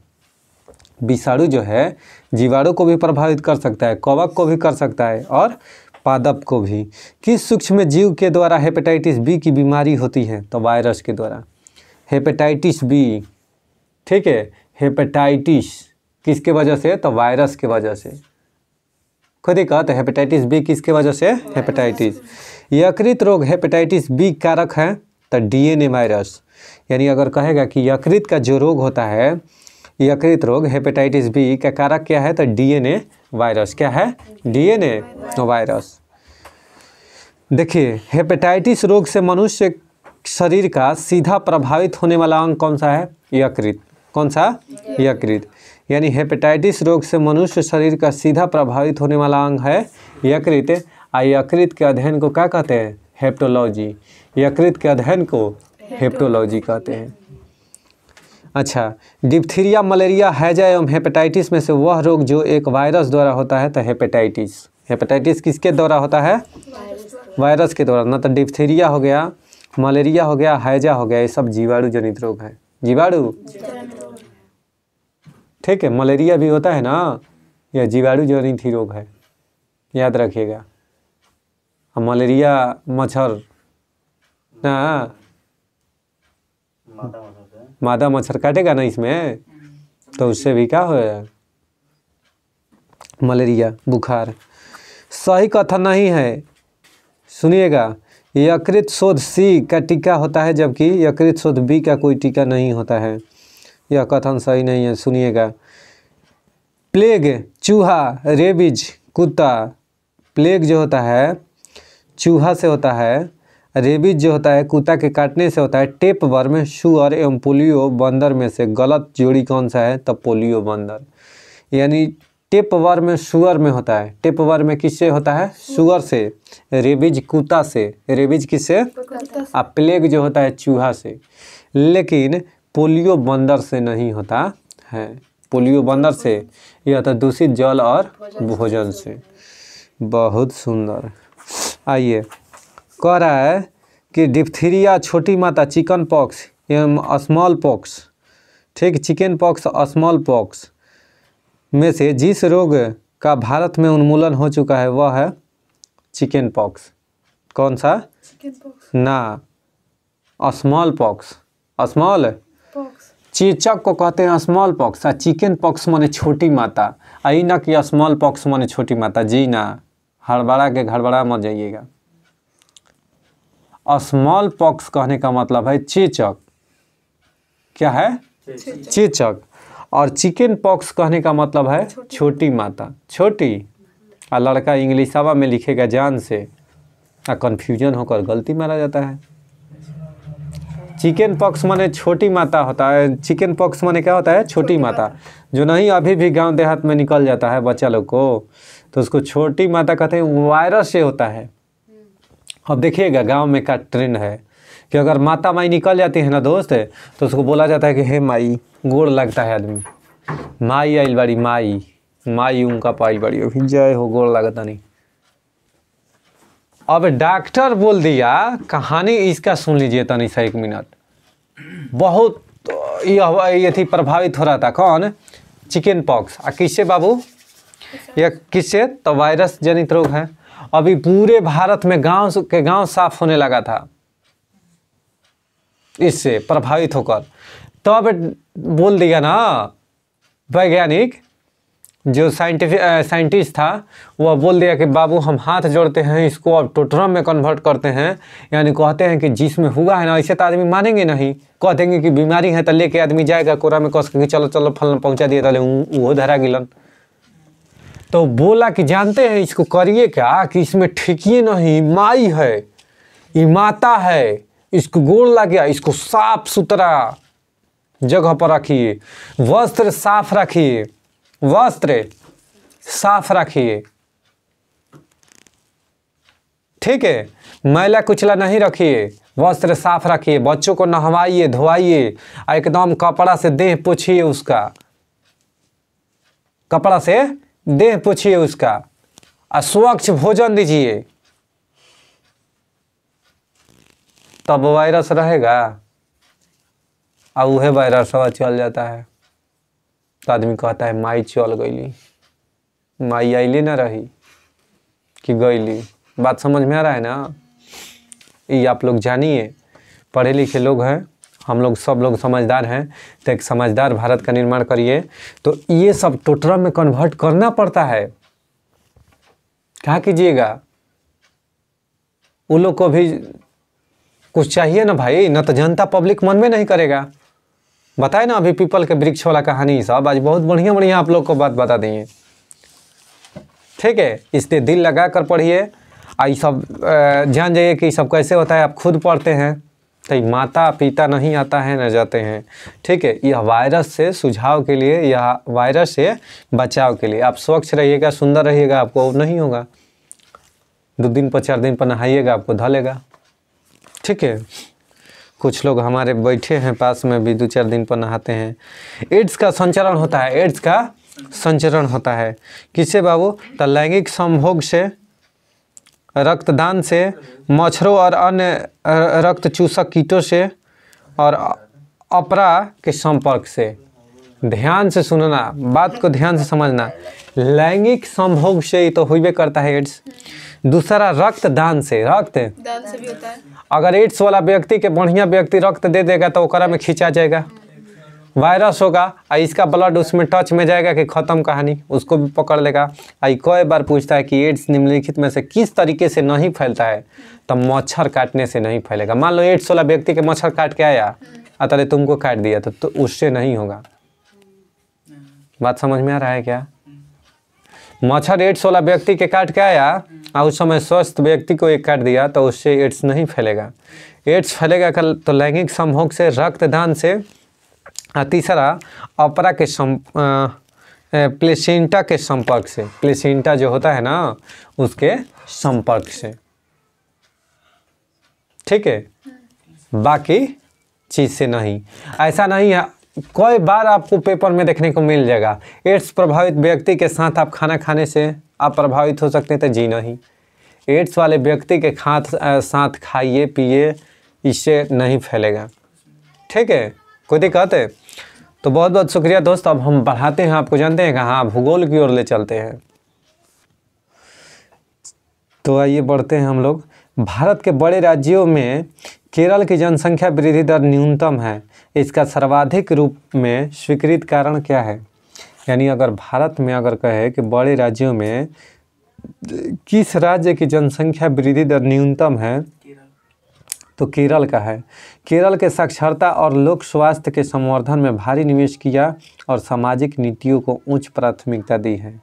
विषाणु जो है जीवाणु को भी प्रभावित कर सकता है, कवक को भी कर सकता है और पादप को भी। किस सूक्ष्म जीव के द्वारा हेपेटाइटिस बी की बीमारी होती है? तो वायरस के द्वारा। हेपेटाइटिस बी, ठीक है, हेपेटाइटिस किसके वजह से? तो वायरस के वजह से। खुद ही कहा तो हेपेटाइटिस बी किसके वजह से? हेपेटाइटिस। यकृत रोग हेपेटाइटिस बी कारक है तो डीएनए वायरस। यानी अगर कहेगा कि यकृत का जो रोग होता है, यकृत रोग हेपेटाइटिस बी का कारक क्या है? तो डीएनए वायरस। क्या है? DNA virus. देखिए, हेपेटाइटिस रोग से मनुष्य शरीर का सीधा प्रभावित होने वाला अंग कौन सा है? यकृत। कौन सा? यकृत। यानी हेपेटाइटिस रोग से मनुष्य शरीर का सीधा प्रभावित होने वाला अंग है यकृत। यकृत के अध्ययन को क्या कहते हैं? हेप्टोलॉजी। यकृत के अध्ययन को हेप्टोलॉजी कहते हैं। अच्छा, डिप्थीरिया, मलेरिया, हैजा एवं हेपेटाइटिस में से वह रोग जो एक वायरस द्वारा होता है तो हेपेटाइटिस। हेपेटाइटिस किसके द्वारा होता है? वायरस के द्वारा। ना तो डिप्थीरिया हो गया, मलेरिया हो गया, हैजा हो गया, ये सब जीवाणु जनित रोग है। जीवाणु, ठीक है। मलेरिया भी होता है ना, यह जीवाणु जनित ही रोग है, याद रखिएगा। मलेरिया मच्छर ना, मादा मच्छर काटेगा ना इसमें, तो उससे भी क्या होगा? मलेरिया, बुखार। सही कथन नहीं है, सुनिएगा। यकृत शोथ सी का टीका होता है जबकि यकृत शोथ बी का कोई टीका नहीं होता है। यह कथन सही नहीं है, सुनिएगा। प्लेग, चूहा, रेबीज, कुत्ता। प्लेग जो होता है चूहा से होता है, रेबीज जो होता है कुत्ता के काटने से होता है। टेप वर्म, शुअर एवं पोलियो बंदर में से गलत जोड़ी कौन सा है? तो पोलियो बंदर। यानी टेप वर्म शुअर में होता है। टेप वर्म किससे होता है? शुअर से। रेबीज कुत्ता से। रेबीज किससे? और प्लेग जो होता है चूहा से। लेकिन पोलियो बंदर से नहीं होता है। पोलियो बंदर से यह तो दूषित जल और भोजन से। बहुत सुंदर। आइए, कह रहा है कि डिप्थीरिया, छोटी माता, चिकन पॉक्स एवं स्मॉल पॉक्स, ठीक, चिकन पॉक्स और स्मॉल पॉक्स में से जिस रोग का भारत में उन्मूलन हो चुका है वह है चिकन पॉक्स। कौन सा? चिकन पॉक्स ना, स्मॉल पॉक्स। स्मॉल पॉक्स, चेचक को कहते हैं स्मॉल पॉक्स। चिकन पॉक्स माने छोटी माता। आई ना कि स्मॉल पॉक्स माने छोटी माता, जी ना, हड़बड़ा के घड़बड़ा मत जाइएगा। स्मॉल पॉक्स कहने का मतलब है चेचक। क्या है? चेचक। और चिकन पॉक्स कहने का मतलब है छोटी माता। छोटी, और लड़का इंग्लिशवा में लिखेगा जान से, कंफ्यूजन होकर गलती मारा जाता है। चिकन पॉक्स माने छोटी माता होता है। चिकन पॉक्स माने क्या होता है? छोटी माता। जो नहीं अभी भी गांव देहात में निकल जाता है बच्चा लोग को, तो उसको छोटी माता कहते हैं। वायरस से होता है। अब देखिएगा गांव में का ट्रेंड है कि अगर माता माई निकल जाती है ना दोस्त, तो उसको बोला जाता है कि हे माई, गोड़ लगता है आदमी, माई आइल बड़ी, माई माई उनका पाई बड़ी हो, जय हो, गोड़ लगता नहीं। अब डॉक्टर बोल दिया, कहानी इसका सुन लीजिए तनी सा 1 मिनट। बहुत ये थी प्रभावित हो रहा था, कौन? Chicken pox. किससे बाबू? या किससे? तो वायरस जनित रोग है। अभी पूरे भारत में गांव के गांव साफ होने लगा था इससे प्रभावित होकर। तो अब बोल दिया ना वैज्ञानिक, जो साइंटिस्ट था, वह बोल दिया कि बाबू हम हाथ जोड़ते हैं, इसको अब टोटरम में कन्वर्ट करते हैं। यानी कहते हैं कि जिसमें हुआ है ना, ऐसे तो आदमी मानेंगे नहीं, कह देंगे कि बीमारी है, तो लेके आदमी जाएगा कोरा में कस के चलो चलो फल पहुंचा दिए, तो वो धरा गिलन। तो बोला कि जानते हैं इसको करिए क्या, कि इसमें ठेकिए नहीं, माई है, ये माता है, इसको गोड़ लग गया, इसको साफ सुथरा जगह पर रखिए, वस्त्र साफ रखिए, वस्त्र साफ रखिए, ठीक है, मैला कुचला नहीं रखिए, वस्त्र साफ रखिए, बच्चों को नहवाइए धोवाइए, एकदम कपड़ा से देह पोछिए उसका, कपड़ा से देह पोछिए उसका, स्वच्छ भोजन दीजिए, तब वायरस रहेगा। अब वह वायरस चल जाता है, तो आदमी कहता है माई चल गईली, माई आईली ना रही कि गईली। बात समझ में आ रहा है ना? ये आप लोग जानिए, पढ़े लिखे लोग हैं, हम लोग सब लोग समझदार हैं, तो एक समझदार भारत का निर्माण करिए। तो ये सब टोटरम में कन्वर्ट करना पड़ता है, क्या कीजिएगा? उन लोग को भी कुछ चाहिए ना भाई, न तो जनता पब्लिक मन में नहीं करेगा। बताए ना अभी पीपल के वृक्ष वाला कहानी सब, आज बहुत बढ़िया बढ़िया आप लोग को बात बता दिए, ठीक है। इसलिए दिल लगा कर पढ़िए, ये सब जान जाइए कि सब कैसे होता है। आप खुद पढ़ते हैं तो माता पिता नहीं आता है न जाते हैं, ठीक है। यह वायरस से सुझाव के लिए, यह वायरस से बचाव के लिए, आप स्वच्छ रहिएगा, सुंदर रहिएगा, आपको नहीं होगा। 2 दिन पर 4 दिन पर नहाइएगा, आपको धलेगा, ठीक है। कुछ लोग हमारे बैठे हैं पास में भी 2-4 दिन पर नहाते हैं। एड्स का संचरण होता है, एड्स का संचरण होता है किससे बाबू? तो लैंगिक संभोग से, रक्तदान से, मच्छरों और अन्य रक्त चूसक कीटों से, और अपरा के संपर्क से। ध्यान से सुनना, बात को ध्यान से समझना। लैंगिक संभोग से ही तो हुई करता है एड्स। दूसरा रक्तदान से, रक्तदान से भी होता है। अगर एड्स वाला व्यक्ति के बढ़िया व्यक्ति रक्त दे देगा तो ओकरा में खींचा जाएगा, वायरस होगा, इसका ब्लड उसमें टच में जाएगा कि खत्म कहानी, उसको भी पकड़ लेगा। कई बार पूछता है कि एड्स निम्नलिखित में से किस तरीके से नहीं फैलता है? तो मच्छर काटने से नहीं फैलेगा। मान लो एड्स वाला व्यक्ति के मच्छर काट के आया, अतः तुमको काट दिया, तो उससे नहीं होगा। बात समझ में आ रहा है क्या? मच्छर एड्स वाला व्यक्ति के काट के आया और उस समय स्वस्थ व्यक्ति को एक काट दिया, तो उससे एड्स नहीं फैलेगा। एड्स फैलेगा कल तो लैंगिक संभोग से, रक्तदान से, तीसरा अपरा के प्लेसेंटा के संपर्क से, प्लेसेंटा जो होता है ना उसके संपर्क से, ठीक है। बाकी चीज़ से नहीं। ऐसा नहीं है, कई बार आपको पेपर में देखने को मिल जाएगा एड्स प्रभावित व्यक्ति के साथ आप खाना खाने से आप प्रभावित हो सकते हैं, तो जी नहीं। एड्स वाले व्यक्ति के साथ खाइए पिए, इससे नहीं फैलेगा, ठीक है। कोई दिक्कत है? तो बहुत बहुत शुक्रिया दोस्त। अब हम बढ़ाते हैं, आपको जानते हैं कहाँ, भूगोल की ओर ले चलते हैं। तो आइए बढ़ते हैं हम लोग। भारत के बड़े राज्यों में केरल की जनसंख्या वृद्धि दर न्यूनतम है, इसका सर्वाधिक रूप में स्वीकृत कारण क्या है? यानी अगर भारत में अगर कहे कि बड़े राज्यों में किस राज्य की जनसंख्या वृद्धि दर न्यूनतम है, तो केरल का है। केरल के साक्षरता और लोक स्वास्थ्य के संवर्धन में भारी निवेश किया और सामाजिक नीतियों को उच्च प्राथमिकता दी है।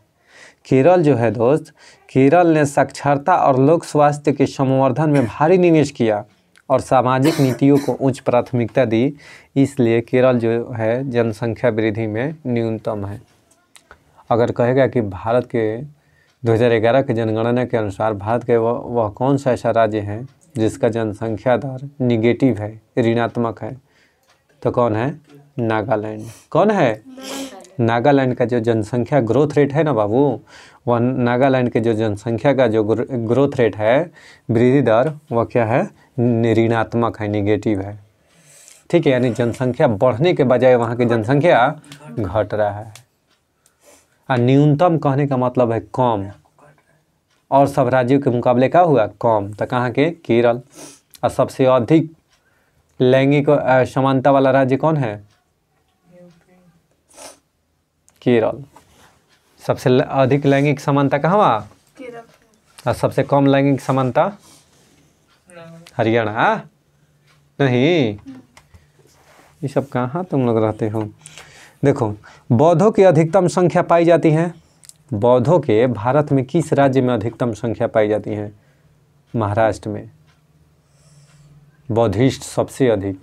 केरल जो है दोस्त, केरल ने साक्षरता और लोक स्वास्थ्य के संवर्धन में भारी निवेश किया और सामाजिक नीतियों को उच्च प्राथमिकता दी, इसलिए केरल जो है जनसंख्या वृद्धि में न्यूनतम है। अगर कहेगा कि भारत के 2011 के जनगणना के अनुसार भारत के वह कौन सा ऐसा राज्य है जिसका जनसंख्या दर निगेटिव है, ऋणात्मक है, तो कौन है? नागालैंड। कौन है? नागालैंड का जो जनसंख्या ग्रोथ रेट है ना बाबू, वह नागालैंड के जो जनसंख्या का जो ग्रोथ रेट है, वृद्धि दर, वह क्या है? ऋणात्मक है, निगेटिव है। ठीक है, यानी जनसंख्या बढ़ने के बजाय वहाँ की जनसंख्या घट रहा है। और न्यूनतम कहने का मतलब है कम, और सब राज्यों के मुकाबले क्या हुआ? कम। तो कहाँ के? केरल। और सबसे अधिक लैंगिक समानता वाला राज्य कौन है? केरल। सबसे अधिक लैंगिक समानता कहाँ हुआ? और सबसे कम लैंगिक समानता? हरियाणा। नहीं, ये सब कहाँ तुम लोग रहते हो? देखो, बौद्धों की अधिकतम संख्या पाई जाती है। बौद्धों के भारत में किस राज्य में अधिकतम संख्या पाई जाती है? महाराष्ट्र में। बौद्धिस्ट सबसे अधिक,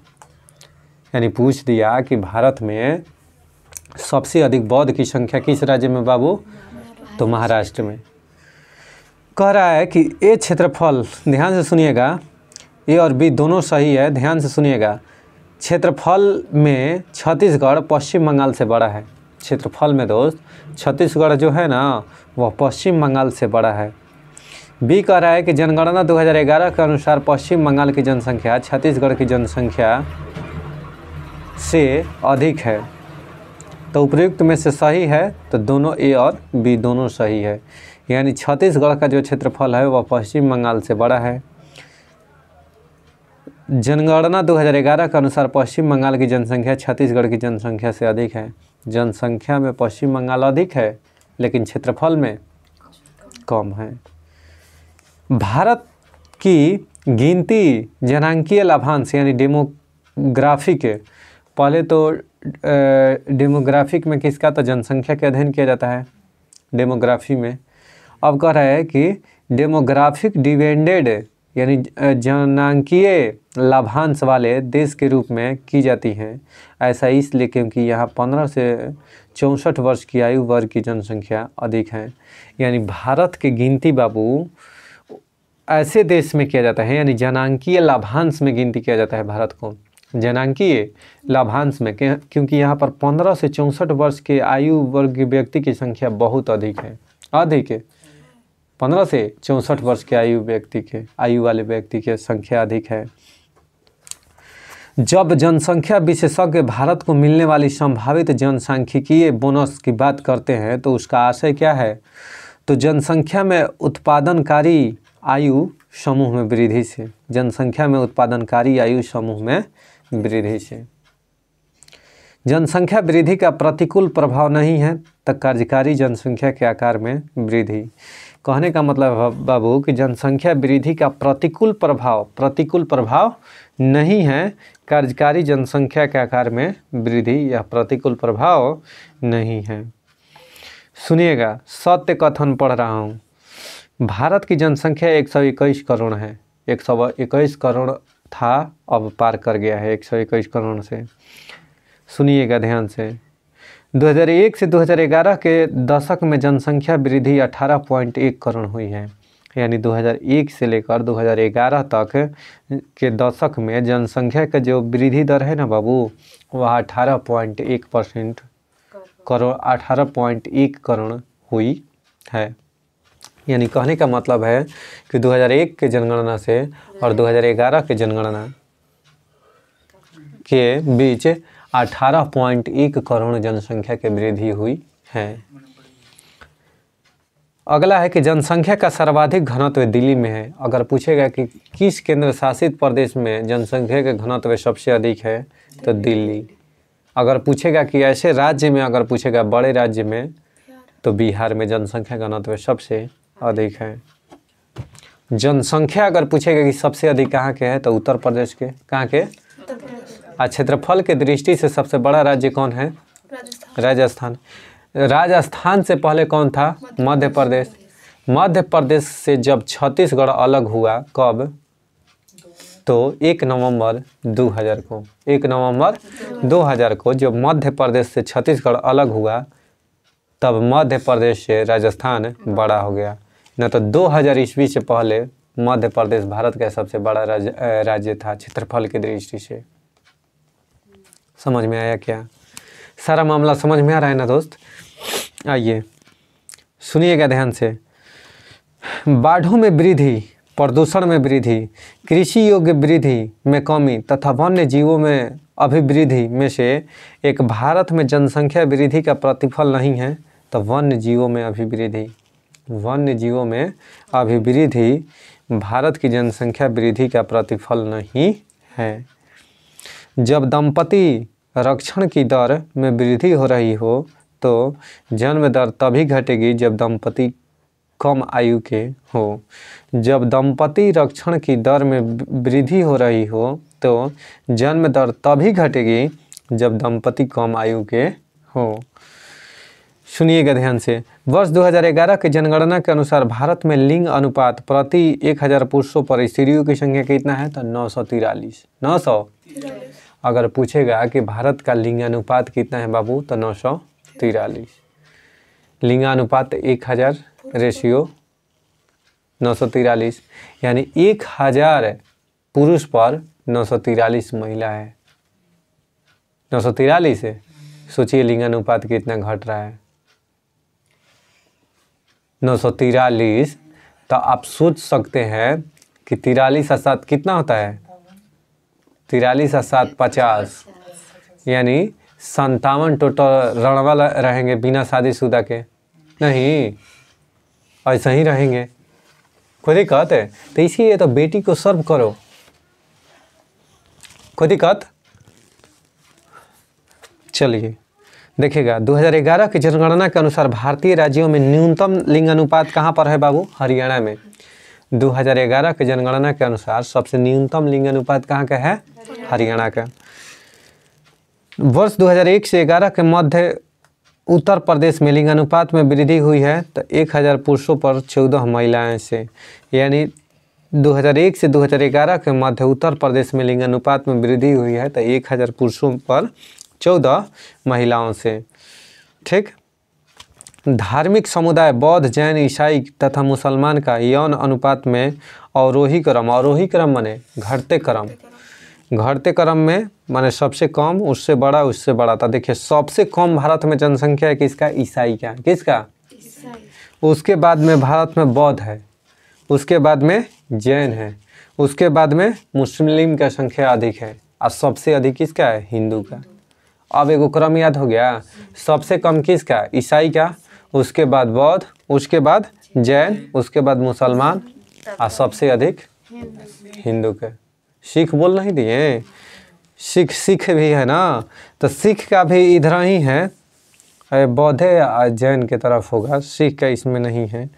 यानी पूछ दिया कि भारत में सबसे अधिक बौद्ध की संख्या किस राज्य में बाबू? तो महाराष्ट्र में। कह रहा है कि ये क्षेत्रफल, ध्यान से सुनिएगा, ए और बी दोनों सही है, ध्यान से सुनिएगा। क्षेत्रफल में छत्तीसगढ़ पश्चिम बंगाल से बड़ा है। क्षेत्रफल में दोस्त छत्तीसगढ़ जो है ना, वह पश्चिम बंगाल से बड़ा है। बी कह रहा है कि जनगणना 2011 के अनुसार पश्चिम बंगाल की जनसंख्या छत्तीसगढ़ की जनसंख्या से अधिक है। तो उपयुक्त में से सही है, तो दोनों ए और बी दोनों सही है। यानी छत्तीसगढ़ का जो क्षेत्रफल है वह पश्चिम बंगाल से बड़ा है। जनगणना 2011 के अनुसार पश्चिम बंगाल की जनसंख्या छत्तीसगढ़ की जनसंख्या से अधिक है। जनसंख्या में पश्चिम बंगाल अधिक है, लेकिन क्षेत्रफल में कम है। भारत की गिनती जनांकीय लाभांश यानी डेमोग्राफिक, पहले तो डेमोग्राफिक में किसका? तो जनसंख्या के अध्ययन किया जाता है डेमोग्राफी में। अब कह रहा है कि डेमोग्राफिक डिपेंडेड यानी जनांकीय लाभांश वाले देश के रूप में की जाती हैं। ऐसा इसलिए क्योंकि यहाँ 15 से 64 वर्ष की आयु वर्ग की जनसंख्या अधिक है। यानी भारत की गिनती बाबू ऐसे देश में किया जाता है, यानी जनांकीय लाभांश में गिनती किया जाता है भारत को, जनांकीय लाभांश में, क्योंकि यहाँ पर 15 से 64 वर्ष के आयु वर्ग के व्यक्ति की संख्या बहुत अधिक है। अधिक है, 15 से 64 वर्ष के आयु वाले व्यक्ति की संख्या अधिक है। जब जनसंख्या विशेषज्ञ भारत को मिलने वाली संभावित जनसांख्यिकीय बोनस की बात करते हैं तो उसका आशय क्या है? तो जनसंख्या में उत्पादनकारी आयु समूह में वृद्धि से, जनसंख्या में उत्पादनकारी आयु समूह में वृद्धि से। जनसंख्या वृद्धि का प्रतिकूल प्रभाव नहीं है तो कार्यकारी जनसंख्या के आकार में वृद्धि। कहने का मतलब बाबू कि जनसंख्या वृद्धि का प्रतिकूल प्रभाव नहीं है, कार्यकारी जनसंख्या के आकार में वृद्धि या प्रतिकूल प्रभाव नहीं है। सुनिएगा, सत्य कथन पढ़ रहा हूँ। भारत की जनसंख्या 121 करोड़ है। 121 करोड़ था, अब पार कर गया है 121 करोड़ से। सुनिएगा ध्यान से। 2001 से 2011 के दशक में जनसंख्या वृद्धि 18.1 करोड़ हुई है। यानी 2001 से लेकर 2011 तक के दशक में जनसंख्या का जो वृद्धि दर है ना बाबू, वह 18.1% करोड़ 18.1 करोड़ हुई है। यानी कहने का मतलब है कि 2001 के जनगणना से और 2011 के जनगणना के बीच 18.1 करोड़ जनसंख्या की वृद्धि हुई है। अगला है कि जनसंख्या का सर्वाधिक घनत्व दिल्ली में है। अगर पूछेगा कि किस केंद्र शासित प्रदेश में जनसंख्या का घनत्व सबसे अधिक है तो दिल्ली। अगर पूछेगा कि ऐसे राज्य में, अगर पूछेगा बड़े राज्य में, तो बिहार में जनसंख्या का घनत्व सबसे अधिक है। जनसंख्या अगर पूछेगा कि सबसे अधिक कहाँ के है तो उत्तर प्रदेश के। कहाँ के? क्षेत्रफल के दृष्टि से सबसे बड़ा राज्य कौन है? राजस्थान। राजस्थान से पहले कौन था? मध्य प्रदेश। मध्य प्रदेश से जब छत्तीसगढ़ अलग हुआ, कब? तो 1 नवंबर 2000 को। 1 नवंबर 2000 को जब मध्य प्रदेश से छत्तीसगढ़ अलग हुआ, तब मध्य प्रदेश से राजस्थान बड़ा हो गया। न तो 2000 ईस्वी से पहले मध्य प्रदेश भारत का सबसे बड़ा राज्य था क्षेत्रफल की दृष्टि से। समझ में आया क्या? सारा मामला समझ में आ रहा है ना दोस्त? आइए सुनिएगा ध्यान से। बाढ़ों में वृद्धि, प्रदूषण में वृद्धि, कृषि योग्य वृद्धि में कमी तथा वन्य जीवों में अभिवृद्धि में से एक भारत में जनसंख्या वृद्धि का प्रतिफल नहीं है तो वन्य जीवों में अभिवृद्धि, वन्य जीवों में अभिवृद्धि भारत की जनसंख्या वृद्धि का प्रतिफल नहीं है। जब दंपति रक्षण की दर में वृद्धि हो रही हो तो जन्म दर तभी घटेगी जब दंपति कम आयु के हो। जब दंपति रक्षण की दर में वृद्धि हो रही हो तो जन्म दर तभी घटेगी जब दंपति कम आयु के हो। सुनिएगा ध्यान से। वर्ष 2011 की जनगणना के अनुसार भारत में लिंग अनुपात प्रति 1000 पुरुषों पर स्त्रियों की संख्या कितना है? तो 943। 900। अगर पूछेगा कि भारत का लिंगानुपात कितना है बाबू, तो 943। लिंगानुपात 1000 रेशियो 943, यानी 1000 पुरुष पर 943 महिला है। 943 है। सोचिए लिंगानुपात कितना घट रहा है। 943। तो आप सोच सकते हैं कि 43 और 7 कितना होता है? 43 और 7 50, यानी 57 टोटल रणवा रहेंगे बिना शादीशुदा के। नहीं, ऐसा ही रहेंगे। कोई दिक्कत है? तो इसीलिए तो बेटी को सर्व करो। कोई दिक्कत? चलिए देखिएगा, 2011 की जनगणना के अनुसार भारतीय राज्यों में न्यूनतम लिंगानुपात कहाँ पर है बाबू? हरियाणा में। 2011 की जनगणना के अनुसार सबसे न्यूनतम लिंगानुपात कहाँ का है? हरियाणा का। वर्ष 2001 से 11 के मध्य उत्तर प्रदेश में लिंगानुपात में वृद्धि हुई है तो 1000 पुरुषों पर 14 महिलाएं से, यानी 2001 से 2011 के मध्य उत्तर प्रदेश में लिंगानुपात में वृद्धि हुई है तो 1000 पुरुषों पर 14 महिलाओं से। ठीक। धार्मिक समुदाय बौद्ध, जैन, ईसाई तथा मुसलमान का यौन अनुपात में अवरोही क्रम माने घटते क्रम में माने सबसे कम, उससे बड़ा, उससे बड़ा था। देखिए सबसे कम भारत में जनसंख्या है किसका? ईसाई का। किसका? ईसाई। उसके बाद में भारत में बौद्ध है, उसके बाद में जैन है, उसके बाद में मुस्लिम का संख्या अधिक है और सबसे अधिक किसका है? हिंदू का। अब एगो क्रम याद हो गया। सबसे कम किसका? ईसाई का, उसके बाद बौद्ध, उसके बाद जैन, उसके बाद मुसलमान और सबसे अधिक हिंदू के। सिख बोल नहीं दिए? सिख भी है ना, तो सिख का भी इधर ही है, बौद्ध जैन के तरफ होगा, सिख का इसमें नहीं है।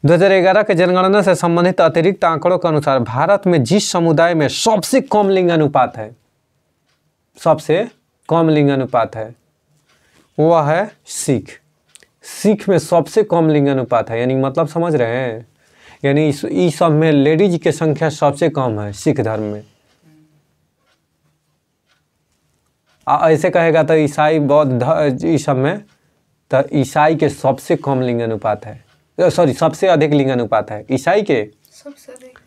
2011 के जनगणना से संबंधित अतिरिक्त आंकड़ों के अनुसार भारत में जिस समुदाय में सबसे कम लिंगानुपात है, सबसे कम लिंगानुपात है, वह है सिख। सिख में सबसे कम लिंगानुपात है, यानी मतलब समझ रहे हैं, यानी इस सब में लेडीज की संख्या सबसे कम है सिख धर्म में। ऐसे कहेगा तो ईसाई, बौद्ध, इस सब में तो ईसाई के सबसे कम लिंगानुपात है, सॉरी सबसे अधिक लिंगानुपात है ईसाई के सबसे अधिक,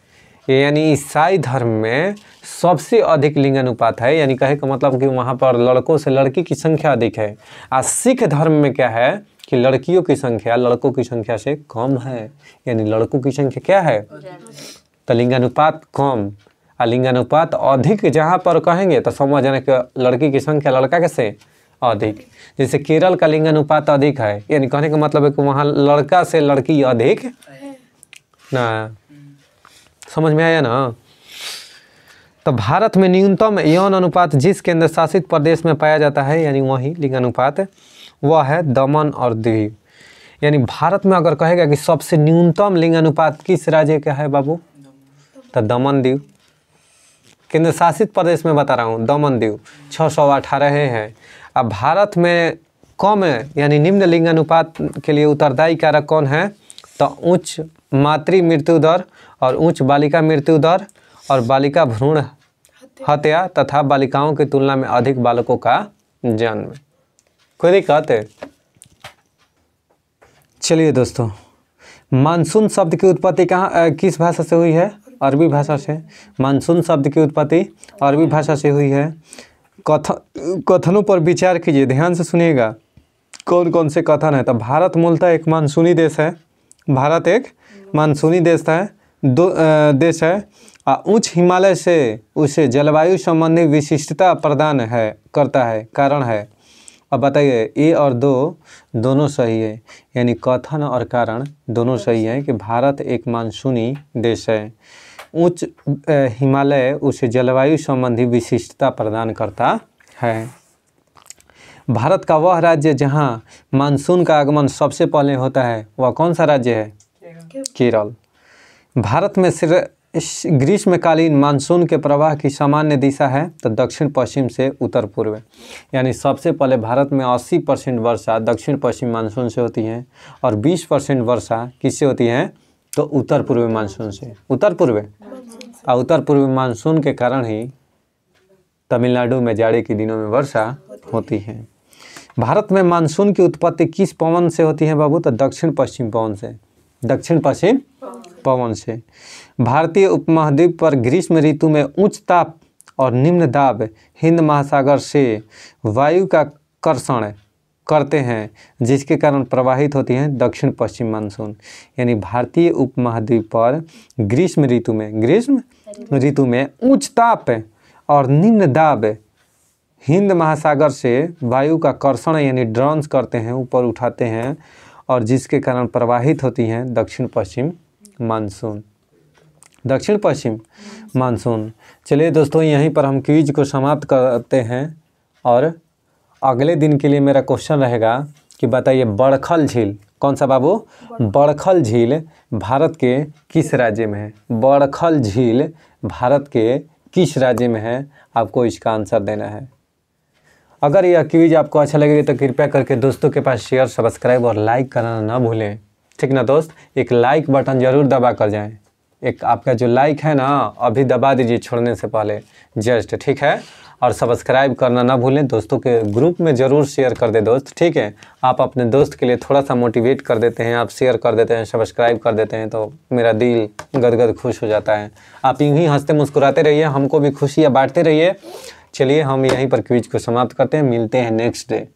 यानी ईसाई धर्म में सबसे अधिक लिंगानुपात है, यानी कहे का मतलब कि वहाँ पर लड़कों से लड़की की संख्या अधिक है। और सिख धर्म में क्या है कि लड़कियों की संख्या लड़कों की संख्या से कम है, यानी लड़कों की संख्या क्या है? तो लिंगानुपात कम और लिंगानुपात अधिक जहाँ पर कहेंगे तो समझ जाने कि लड़की की संख्या लड़का के से अधिक। जैसे केरल का लिंगानुपात अधिक है, यानी कहने का मतलब है कि वहाँ लड़का से लड़की अधिक ना। समझ में आया ना? तो भारत में न्यूनतम यौन अनुपात जिस केंद्र शासित प्रदेश में पाया जाता है, यानी वही लिंगानुपात, वह है दमन और दीव। यानी भारत में अगर कहेगा कि सबसे न्यूनतम लिंगानुपात किस राज्य का है बाबू, तो दमन दीव। केंद्र शासित प्रदेश में बता रहा हूँ, दमन दीव 618 है। अब भारत में कम यानी निम्न लिंगानुपात के लिए उत्तरदायी कारक कौन है? तो उच्च मातृ मृत्यु दर और उच्च बालिका मृत्यु दर और बालिका भ्रूण हत्या तथा बालिकाओं की तुलना में अधिक बालकों का जन्म। कोई दिक्कत है? चलिए दोस्तों, मानसून शब्द की उत्पत्ति कहाँ किस भाषा से हुई है? अरबी भाषा से। मानसून शब्द की उत्पत्ति अरबी भाषा से हुई है। कथनों पर विचार कीजिए, ध्यान से सुनिएगा कौन कौन से कथन है। तो भारत मूलतः एक मानसूनी देश है। भारत एक मानसूनी देश है, देश है। उच्च हिमालय से उसे जलवायु संबंधी विशिष्टता प्रदान है करता है, कारण है। अब बताइए, ए और दोनों सही है, यानी कथन और कारण दोनों सही है कि भारत एक मानसूनी देश है। उच्च हिमालय उसे जलवायु संबंधी विशिष्टता प्रदान करता है। भारत का वह राज्य जहां मानसून का आगमन सबसे पहले होता है वह कौन सा राज्य है? केरल। भारत में ग्रीष्मकालीन मानसून के प्रवाह की सामान्य दिशा है तो दक्षिण पश्चिम से उत्तर पूर्व, यानी सबसे पहले भारत में 80% वर्षा दक्षिण पश्चिम मानसून से होती है और 20% वर्षा किससे होती है? तो उत्तर पूर्व मानसून से। उत्तर पूर्व मानसून के कारण ही तमिलनाडु में जाड़े के दिनों में वर्षा होती है। भारत में मानसून की उत्पत्ति किस पवन से होती है बाबू? तो दक्षिण पश्चिम पवन से। दक्षिण पश्चिम पवन से। भारतीय उपमहाद्वीप पर ग्रीष्म ऋतु में उच्च ताप और निम्न दाब हिंद महासागर से वायु का कर्षण करते हैं, जिसके कारण प्रवाहित होती हैं दक्षिण पश्चिम मानसून। यानी भारतीय उपमहाद्वीप पर ग्रीष्म ऋतु में उच्च ताप और निम्न दाब हिंद महासागर से वायु का कर्षण यानी ड्रॉन्स करते हैं, ऊपर उठाते हैं, और जिसके कारण प्रवाहित होती हैं दक्षिण पश्चिम मानसून। दक्षिण पश्चिम मानसून। चलिए दोस्तों, यहीं पर हम क्विज को समाप्त करते हैं और अगले दिन के लिए मेरा क्वेश्चन रहेगा कि बताइए बड़खल झील कौन सा बाबू? बड़खल झील भारत के किस राज्य में है? बड़खल झील भारत के किस राज्य में है? आपको इसका आंसर देना है। अगर यह क्विज आपको अच्छा लगे तो कृपया करके दोस्तों के पास शेयर, सब्सक्राइब और लाइक करना ना भूलें, ठीक ना दोस्त? एक लाइक बटन ज़रूर दबा कर जाएं। एक आपका जो लाइक है ना अभी दबा दीजिए छोड़ने से पहले जस्ट, ठीक है? और सब्सक्राइब करना ना भूलें। दोस्तों के ग्रुप में ज़रूर शेयर कर दे दोस्त, ठीक है? आप अपने दोस्त के लिए थोड़ा सा मोटिवेट कर देते हैं, आप शेयर कर देते हैं, सब्सक्राइब कर देते हैं तो मेरा दिल गदगद खुश हो जाता है। आप यूँ ही हंसते मुस्कुराते रहिए, हमको भी खुशियाँ बांटते रहिए। चलिए हम यहीं पर क्विज को समाप्त करते हैं, मिलते हैं नेक्स्ट डे।